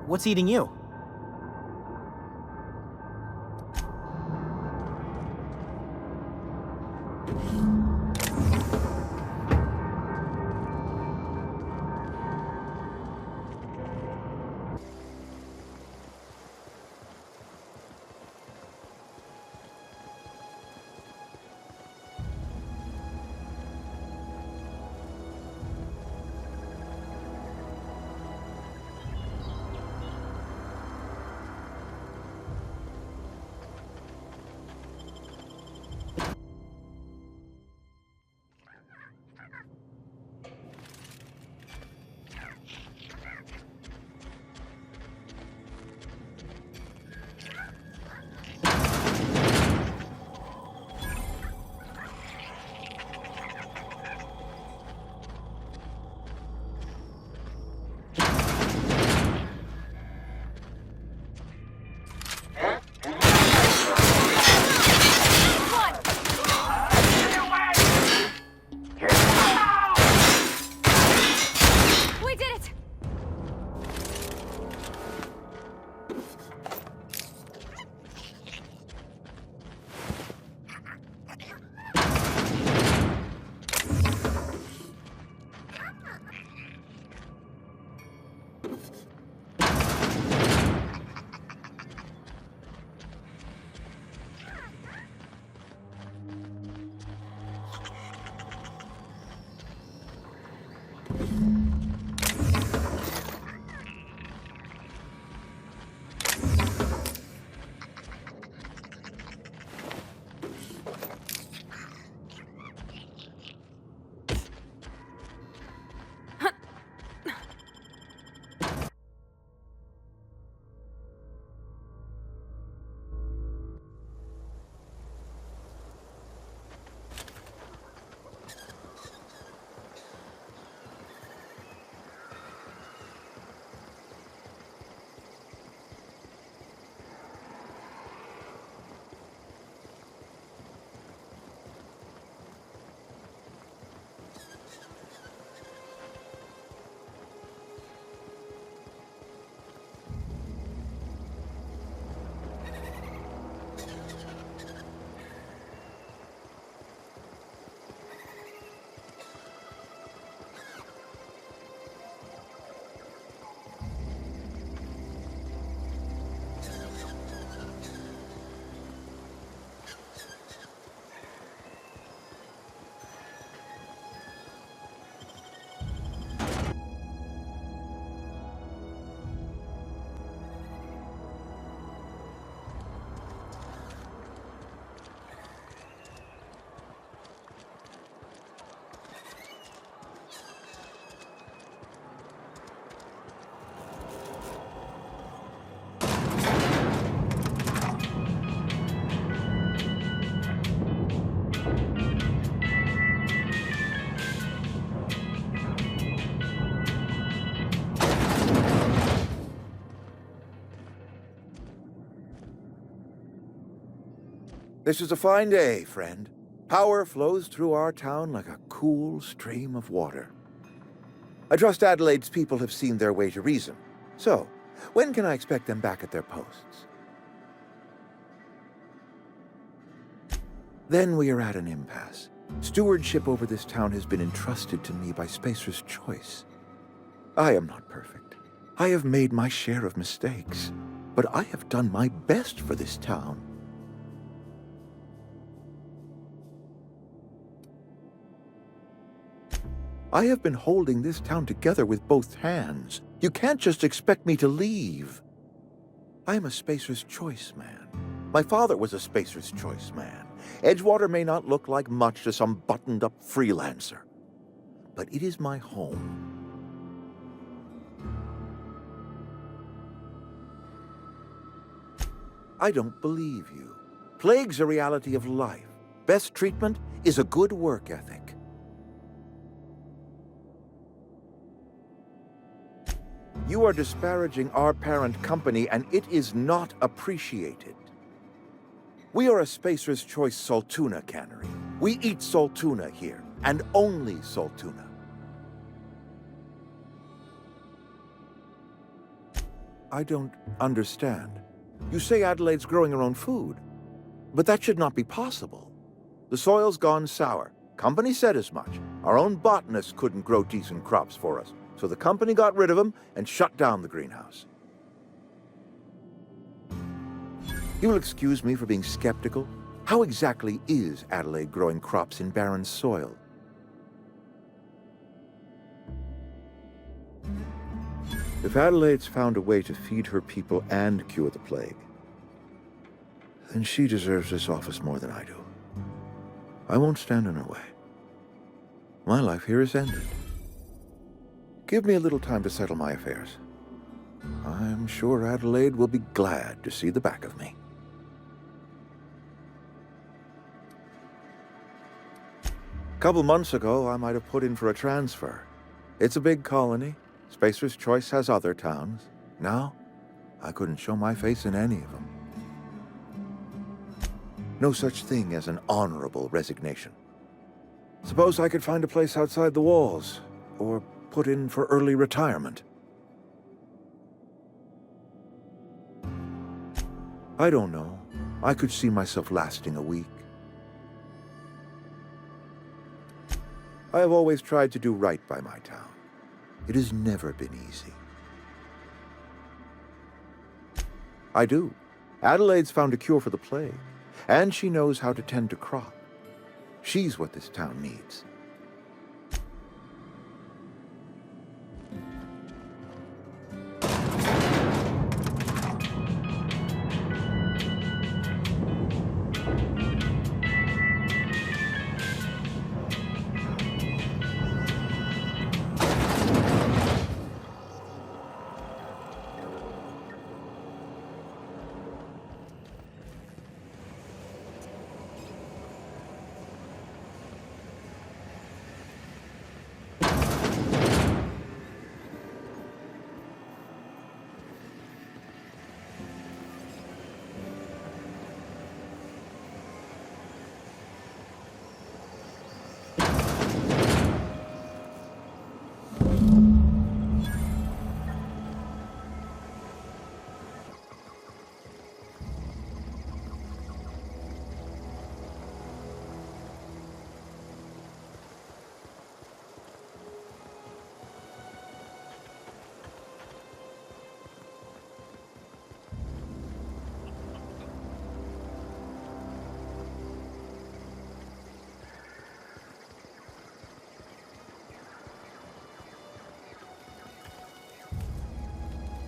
What's eating you? This is a fine day, friend. Power flows through our town like a cool stream of water. I trust Adelaide's people have seen their way to reason. So, when can I expect them back at their posts? Then we are at an impasse. Stewardship over this town has been entrusted to me by Spacer's Choice. I am not perfect. I have made my share of mistakes, but I have done my best for this town. I have been holding this town together with both hands. You can't just expect me to leave. I am a Spacer's Choice man. My father was a Spacer's Choice man. Edgewater may not look like much to some buttoned-up freelancer, but it is my home. I don't believe you. Plague's a reality of life. Best treatment is a good work ethic. You are disparaging our parent company, and it is not appreciated. We are a Spacer's Choice Saltuna cannery. We eat Saltuna here, and only Saltuna. I don't understand. You say Adelaide's growing her own food, but that should not be possible. The soil's gone sour. Company said as much. Our own botanists couldn't grow decent crops for us, so the company got rid of them and shut down the greenhouse. You will excuse me for being skeptical. How exactly is Adelaide growing crops in barren soil? If Adelaide's found a way to feed her people and cure the plague, then she deserves this office more than I do. I won't stand in her way. My life here is ended. Give me a little time to settle my affairs. I'm sure Adelaide will be glad to see the back of me. A couple months ago, I might have put in for a transfer. It's a big colony. Spacer's Choice has other towns. Now, I couldn't show my face in any of them. No such thing as an honorable resignation. Suppose I could find a place outside the walls, or put in for early retirement. I don't know. I could see myself lasting a week. I have always tried to do right by my town. It has never been easy. I do. Adelaide's found a cure for the plague, and she knows how to tend to crop. She's what this town needs.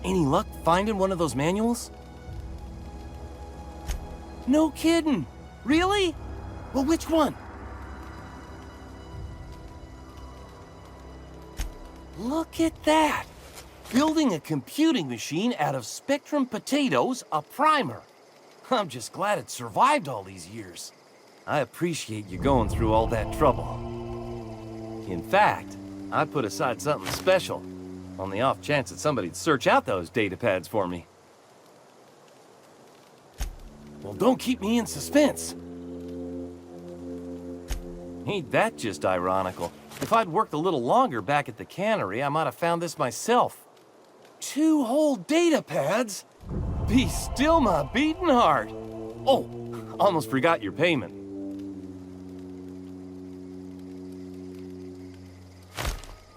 Any luck finding one of those manuals? No kidding! Really? Well, which one? Look at that! Building a computing machine out of Spectrum potatoes, a primer. I'm just glad it survived all these years. I appreciate you going through all that trouble. In fact, I put aside something special, on the off chance that somebody'd search out those data pads for me. Well, don't keep me in suspense. Ain't that just ironical? If I'd worked a little longer back at the cannery, I might have found this myself. 2 whole data pads? Be still my beating heart. Oh, almost forgot your payment.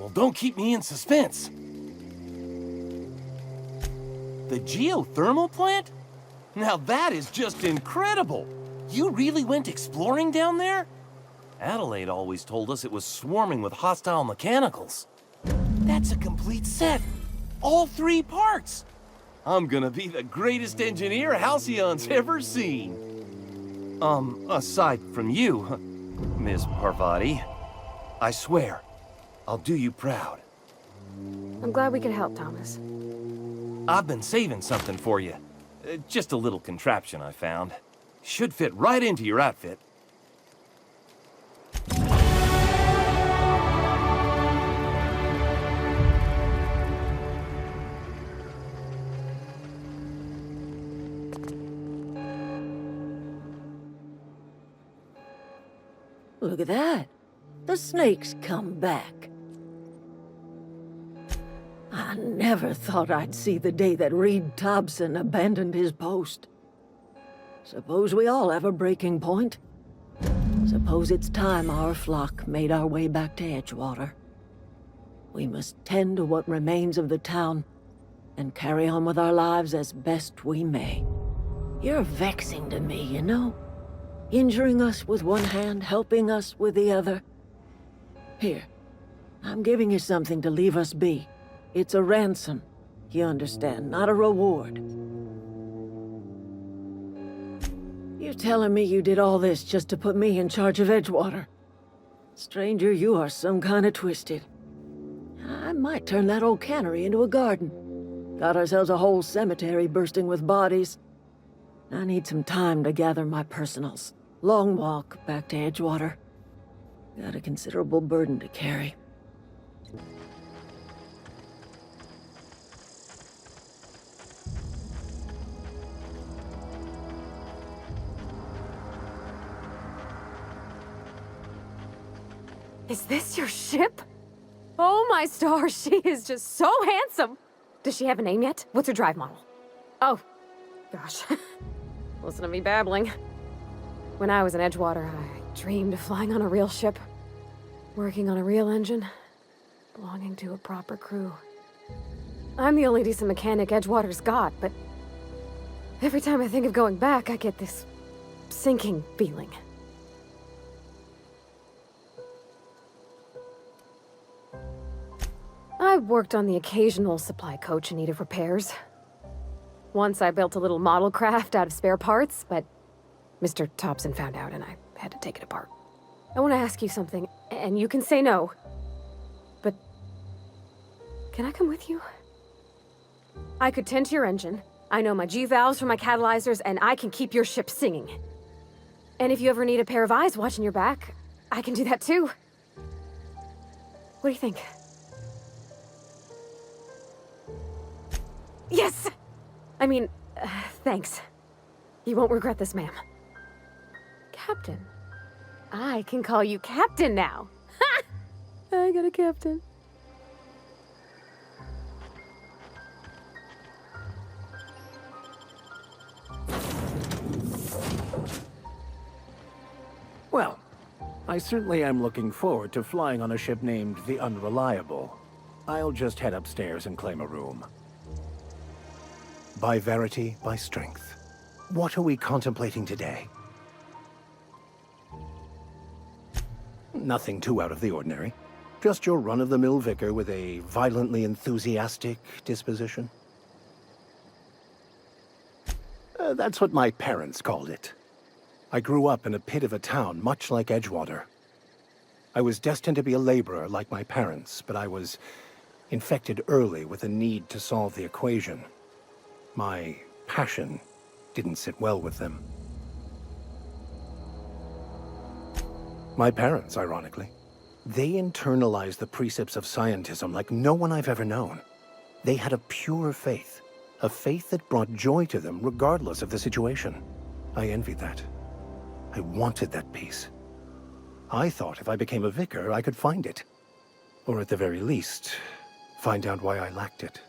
Well, don't keep me in suspense. The geothermal plant? Now that is just incredible. You really went exploring down there? Adelaide always told us it was swarming with hostile mechanicals. That's a complete set. All 3 parts. I'm gonna be the greatest engineer Halcyon's ever seen. Aside from you, Miss Parvati, I swear, I'll do you proud. I'm glad we could help, Thomas. I've been saving something for you. Just a little contraption I found. Should fit right into your outfit. Look at that. The snake's come back. I never thought I'd see the day that Reed Tobson abandoned his post. Suppose we all have a breaking point. Suppose it's time our flock made our way back to Edgewater. We must tend to what remains of the town and carry on with our lives as best we may. You're vexing to me, you know? Injuring us with one hand, helping us with the other. Here, I'm giving you something to leave us be. It's a ransom, you understand, not a reward. You're telling me you did all this just to put me in charge of Edgewater? Stranger, you are some kind of twisted. I might turn that old cannery into a garden. Got ourselves a whole cemetery bursting with bodies. I need some time to gather my personals. Long walk back to Edgewater. Got a considerable burden to carry. Is this your ship? Oh my stars, she is just so handsome! Does she have a name yet? What's her drive model? Oh, gosh. Listen to me babbling. When I was in Edgewater, I dreamed of flying on a real ship, working on a real engine, belonging to a proper crew. I'm the only decent mechanic Edgewater's got, but every time I think of going back, I get this sinking feeling. I worked on the occasional supply coach in need of repairs. Once I built a little model craft out of spare parts, but Mr. Tobson found out and I had to take it apart. I want to ask you something, and you can say no, but can I come with you? I could tend to your engine. I know my G-valves for my catalyzers, and I can keep your ship singing. And if you ever need a pair of eyes watching your back, I can do that too. What do you think? Yes! I mean, thanks. You won't regret this, ma'am. Captain. I can call you Captain now. Ha! I got a captain. Well, I certainly am looking forward to flying on a ship named the Unreliable. I'll just head upstairs and claim a room. By verity, by strength. What are we contemplating today? Nothing too out of the ordinary. Just your run-of-the-mill vicar with a violently enthusiastic disposition. That's what my parents called it. I grew up in a pit of a town much like Edgewater. I was destined to be a laborer like my parents, but I was infected early with a need to solve the equation. My passion didn't sit well with them. My parents, ironically. They internalized the precepts of scientism like no one I've ever known. They had a pure faith, a faith that brought joy to them regardless of the situation. I envied that. I wanted that peace. I thought if I became a vicar, I could find it. Or at the very least, find out why I lacked it.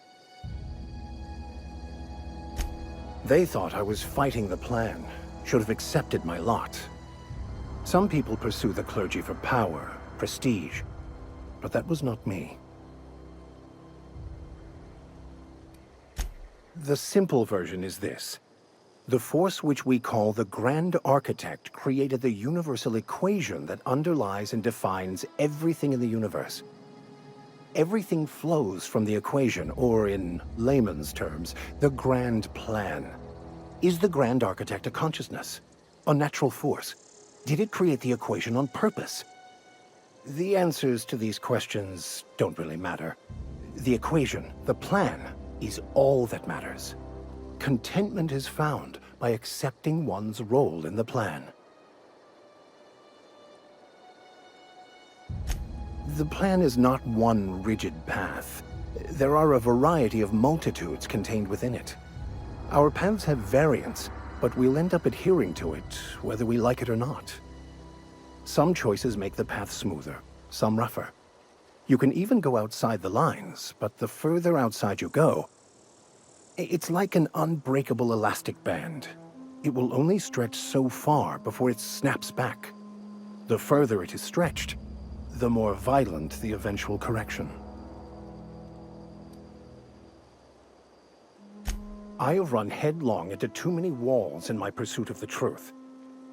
They thought I was fighting the plan, should have accepted my lot. Some people pursue the clergy for power, prestige, but that was not me. The simple version is this. The force which we call the Grand Architect created the universal equation that underlies and defines everything in the universe. Everything flows from the equation, or in layman's terms, the grand plan. Is the Grand Architect a consciousness? A natural force? Did it create the equation on purpose? The answers to these questions don't really matter. The equation, the plan, is all that matters. Contentment is found by accepting one's role in the plan. The plan is not one rigid path. There are a variety of multitudes contained within it. Our paths have variance, but we'll end up adhering to it, whether we like it or not. Some choices make the path smoother, some rougher. You can even go outside the lines, but the further outside you go, it's like an unbreakable elastic band. It will only stretch so far before it snaps back. The further it is stretched, the more violent the eventual correction. I have run headlong into too many walls in my pursuit of the truth.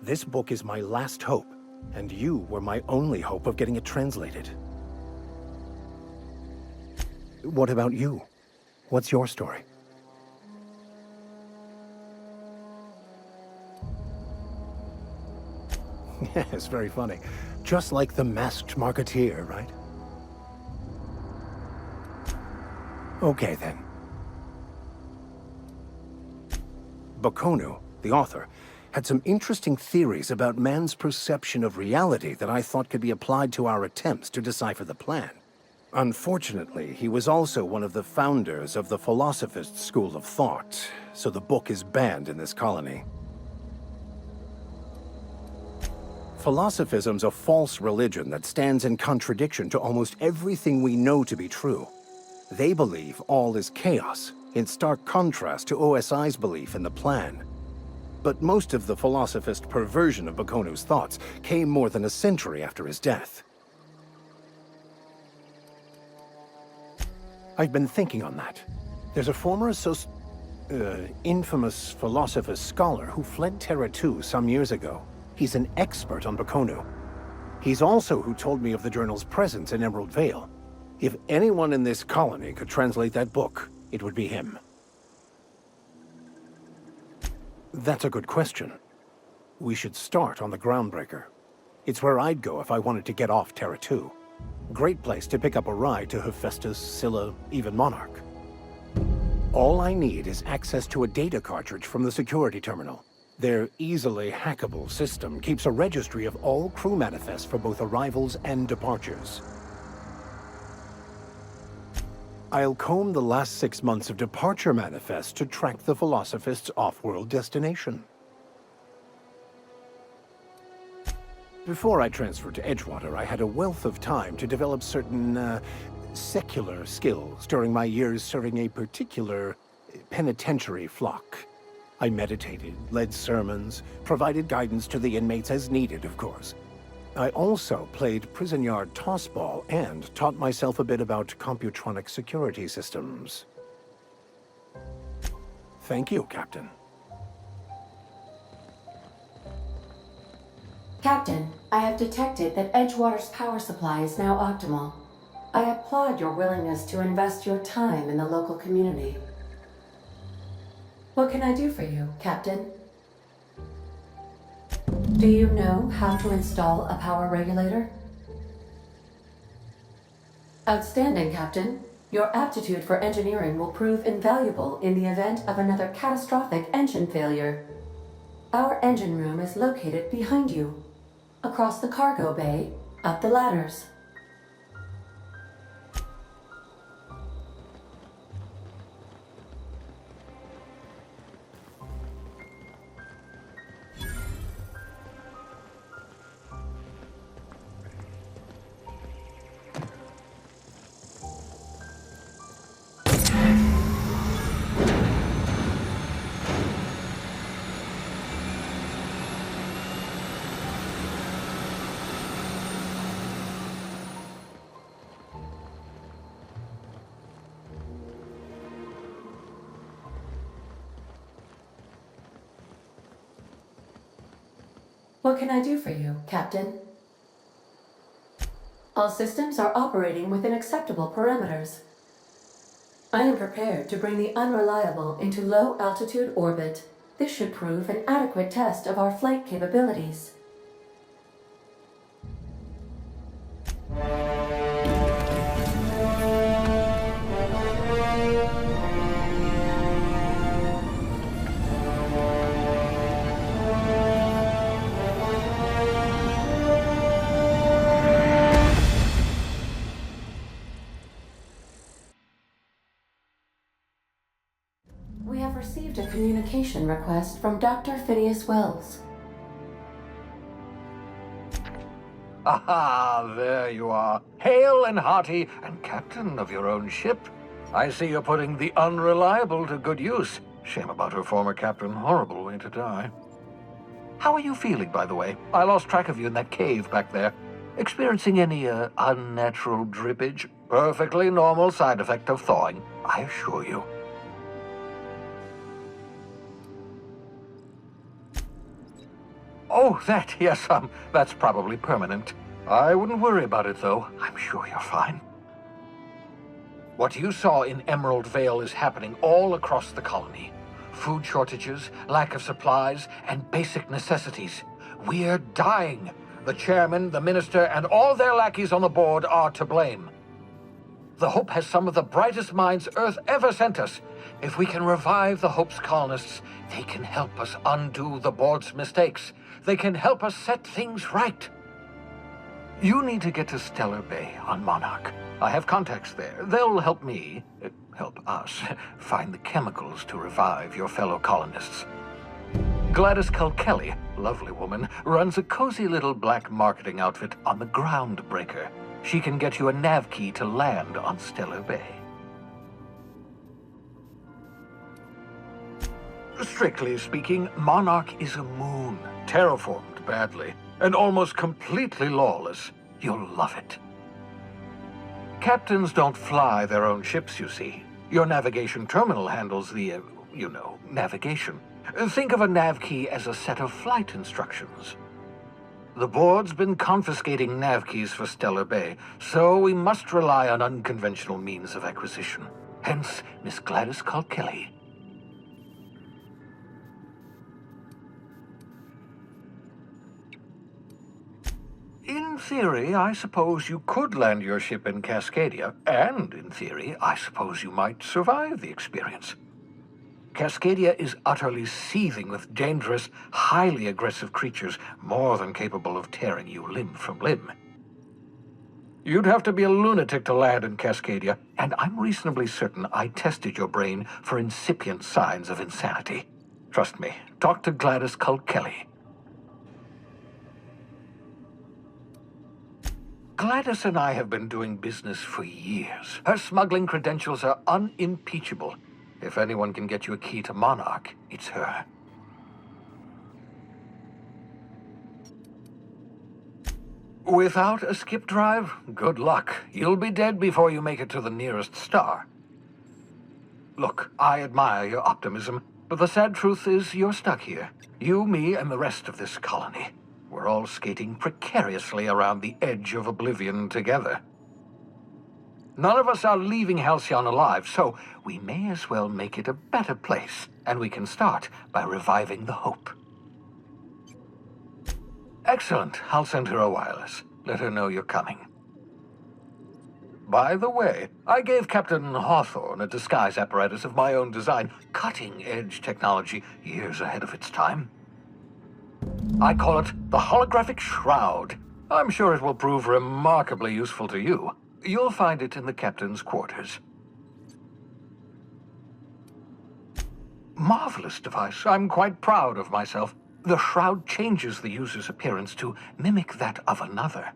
This book is my last hope, and you were my only hope of getting it translated. What about you? What's your story? Yes, very funny. Just like the masked marketeer, right? Okay, then. Bakonu, the author, had some interesting theories about man's perception of reality that I thought could be applied to our attempts to decipher the plan. Unfortunately, he was also one of the founders of the Philosophist school of thought, so the book is banned in this colony. Philosophism's a false religion that stands in contradiction to almost everything we know to be true. They believe all is chaos, in stark contrast to OSI's belief in the plan. But most of the philosophist perversion of Bakonu's thoughts came more than a century after his death. I've been thinking on that. There's a former infamous philosophist scholar who fled Terra 2 some years ago. He's an expert on Bakonu. He's also who told me of the journal's presence in Emerald Vale. If anyone in this colony could translate that book, it would be him. That's a good question. We should start on the Groundbreaker. It's where I'd go if I wanted to get off Terra 2. Great place to pick up a ride to Hephaestus, Scylla, even Monarch. All I need is access to a data cartridge from the security terminal. Their easily hackable system keeps a registry of all crew manifests for both arrivals and departures. I'll comb the last 6 months of departure manifests to track the Philosophist's off-world destination. Before I transferred to Edgewater, I had a wealth of time to develop certain, secular skills during my years serving a particular penitentiary flock. I meditated, led sermons, provided guidance to the inmates as needed, of course. I also played prison yard tossball and taught myself a bit about computronic security systems. Thank you, Captain. Captain, I have detected that Edgewater's power supply is now optimal. I applaud your willingness to invest your time in the local community. What can I do for you, Captain? Do you know how to install a power regulator? Outstanding, Captain. Your aptitude for engineering will prove invaluable in the event of another catastrophic engine failure. Our engine room is located behind you, across the cargo bay, up the ladders. What can I do for you, Captain? All systems are operating within acceptable parameters. I am prepared to bring the Unreliable into low-altitude orbit. This should prove an adequate test of our flight capabilities. We have received a communication request from Dr. Phineas Welles. Aha, there you are. Hale and hearty, and captain of your own ship. I see you're putting the Unreliable to good use. Shame about her former captain. Horrible way to die. How are you feeling, by the way? I lost track of you in that cave back there. Experiencing any, unnatural drippage? Perfectly normal side effect of thawing, I assure you. Oh, that, yes, that's probably permanent. I wouldn't worry about it, though. I'm sure you're fine. What you saw in Emerald Vale is happening all across the colony. Food shortages, lack of supplies, and basic necessities. We're dying. The chairman, the minister, and all their lackeys on the board are to blame. The Hope has some of the brightest minds Earth ever sent us. If we can revive the Hope's colonists, they can help us undo the board's mistakes. They can help us set things right. You need to get to Stellar Bay on Monarch. I have contacts there. They'll help me, help us, find the chemicals to revive your fellow colonists. Gladys Kelly, lovely woman, runs a cozy little black marketing outfit on the Groundbreaker. She can get you a nav key to land on Stellar Bay. Strictly speaking, Monarch is a moon, terraformed badly, and almost completely lawless. You'll love it. Captains don't fly their own ships, you see. Your navigation terminal handles the, navigation. Think of a nav key as a set of flight instructions. The board's been confiscating nav keys for Stellar Bay, so we must rely on unconventional means of acquisition. Hence, Miss Gladys Kelly. In theory, I suppose you could land your ship in Cascadia, and in theory, I suppose you might survive the experience. Cascadia is utterly seething with dangerous, highly aggressive creatures, more than capable of tearing you limb from limb. You'd have to be a lunatic to land in Cascadia, and I'm reasonably certain I tested your brain for incipient signs of insanity. Trust me, talk to Gladys Kelly. Gladys and I have been doing business for years. Her smuggling credentials are unimpeachable. If anyone can get you a key to Monarch, it's her. Without a skip drive, good luck. You'll be dead before you make it to the nearest star. Look, I admire your optimism, but the sad truth is you're stuck here. You, me, and the rest of this colony. We're all skating precariously around the edge of oblivion together. None of us are leaving Halcyon alive, so we may as well make it a better place, and we can start by reviving the Hope. Excellent. I'll send her a wireless. Let her know you're coming. By the way, I gave Captain Hawthorne a disguise apparatus of my own design, cutting-edge technology years ahead of its time. I call it the Holographic Shroud. I'm sure it will prove remarkably useful to you. You'll find it in the captain's quarters. Marvelous device. I'm quite proud of myself. The shroud changes the user's appearance to mimic that of another.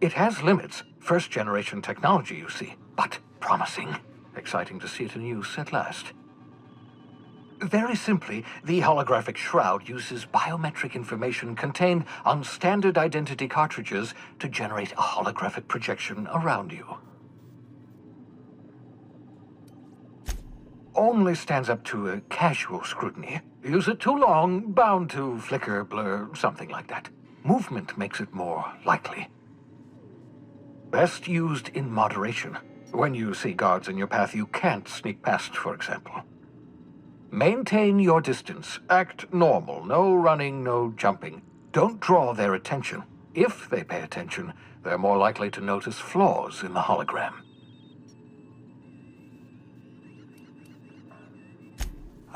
It has limits. First-generation technology, you see, but promising. Exciting to see it in use at last. Very simply, the holographic shroud uses biometric information contained on standard identity cartridges to generate a holographic projection around you. Only stands up to a casual scrutiny. Use it too long, bound to flicker, blur, something like that. Movement makes it more likely. Best used in moderation. When you see guards in your path you can't sneak past, for example. Maintain your distance. Act normal. No running, no jumping. Don't draw their attention. If they pay attention, they're more likely to notice flaws in the hologram.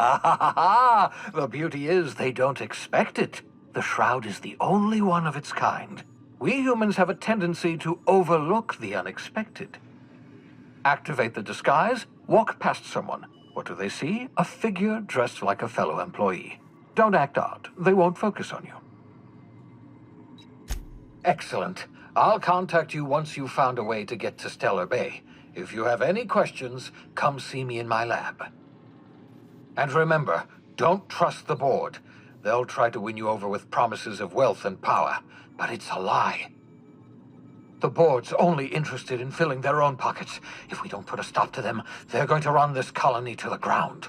Ha ha ha ha! The beauty is they don't expect it. The shroud is the only one of its kind. We humans have a tendency to overlook the unexpected. Activate the disguise, walk past someone. What do they see? A figure dressed like a fellow employee. Don't act odd. They won't focus on you. Excellent. I'll contact you once you've found a way to get to Stellar Bay. If you have any questions, come see me in my lab. And remember, don't trust the board. They'll try to win you over with promises of wealth and power, but it's a lie. The board's only interested in filling their own pockets. If we don't put a stop to them, they're going to run this colony to the ground.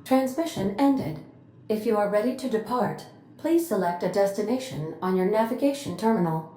Transmission ended. If you are ready to depart, please select a destination on your navigation terminal.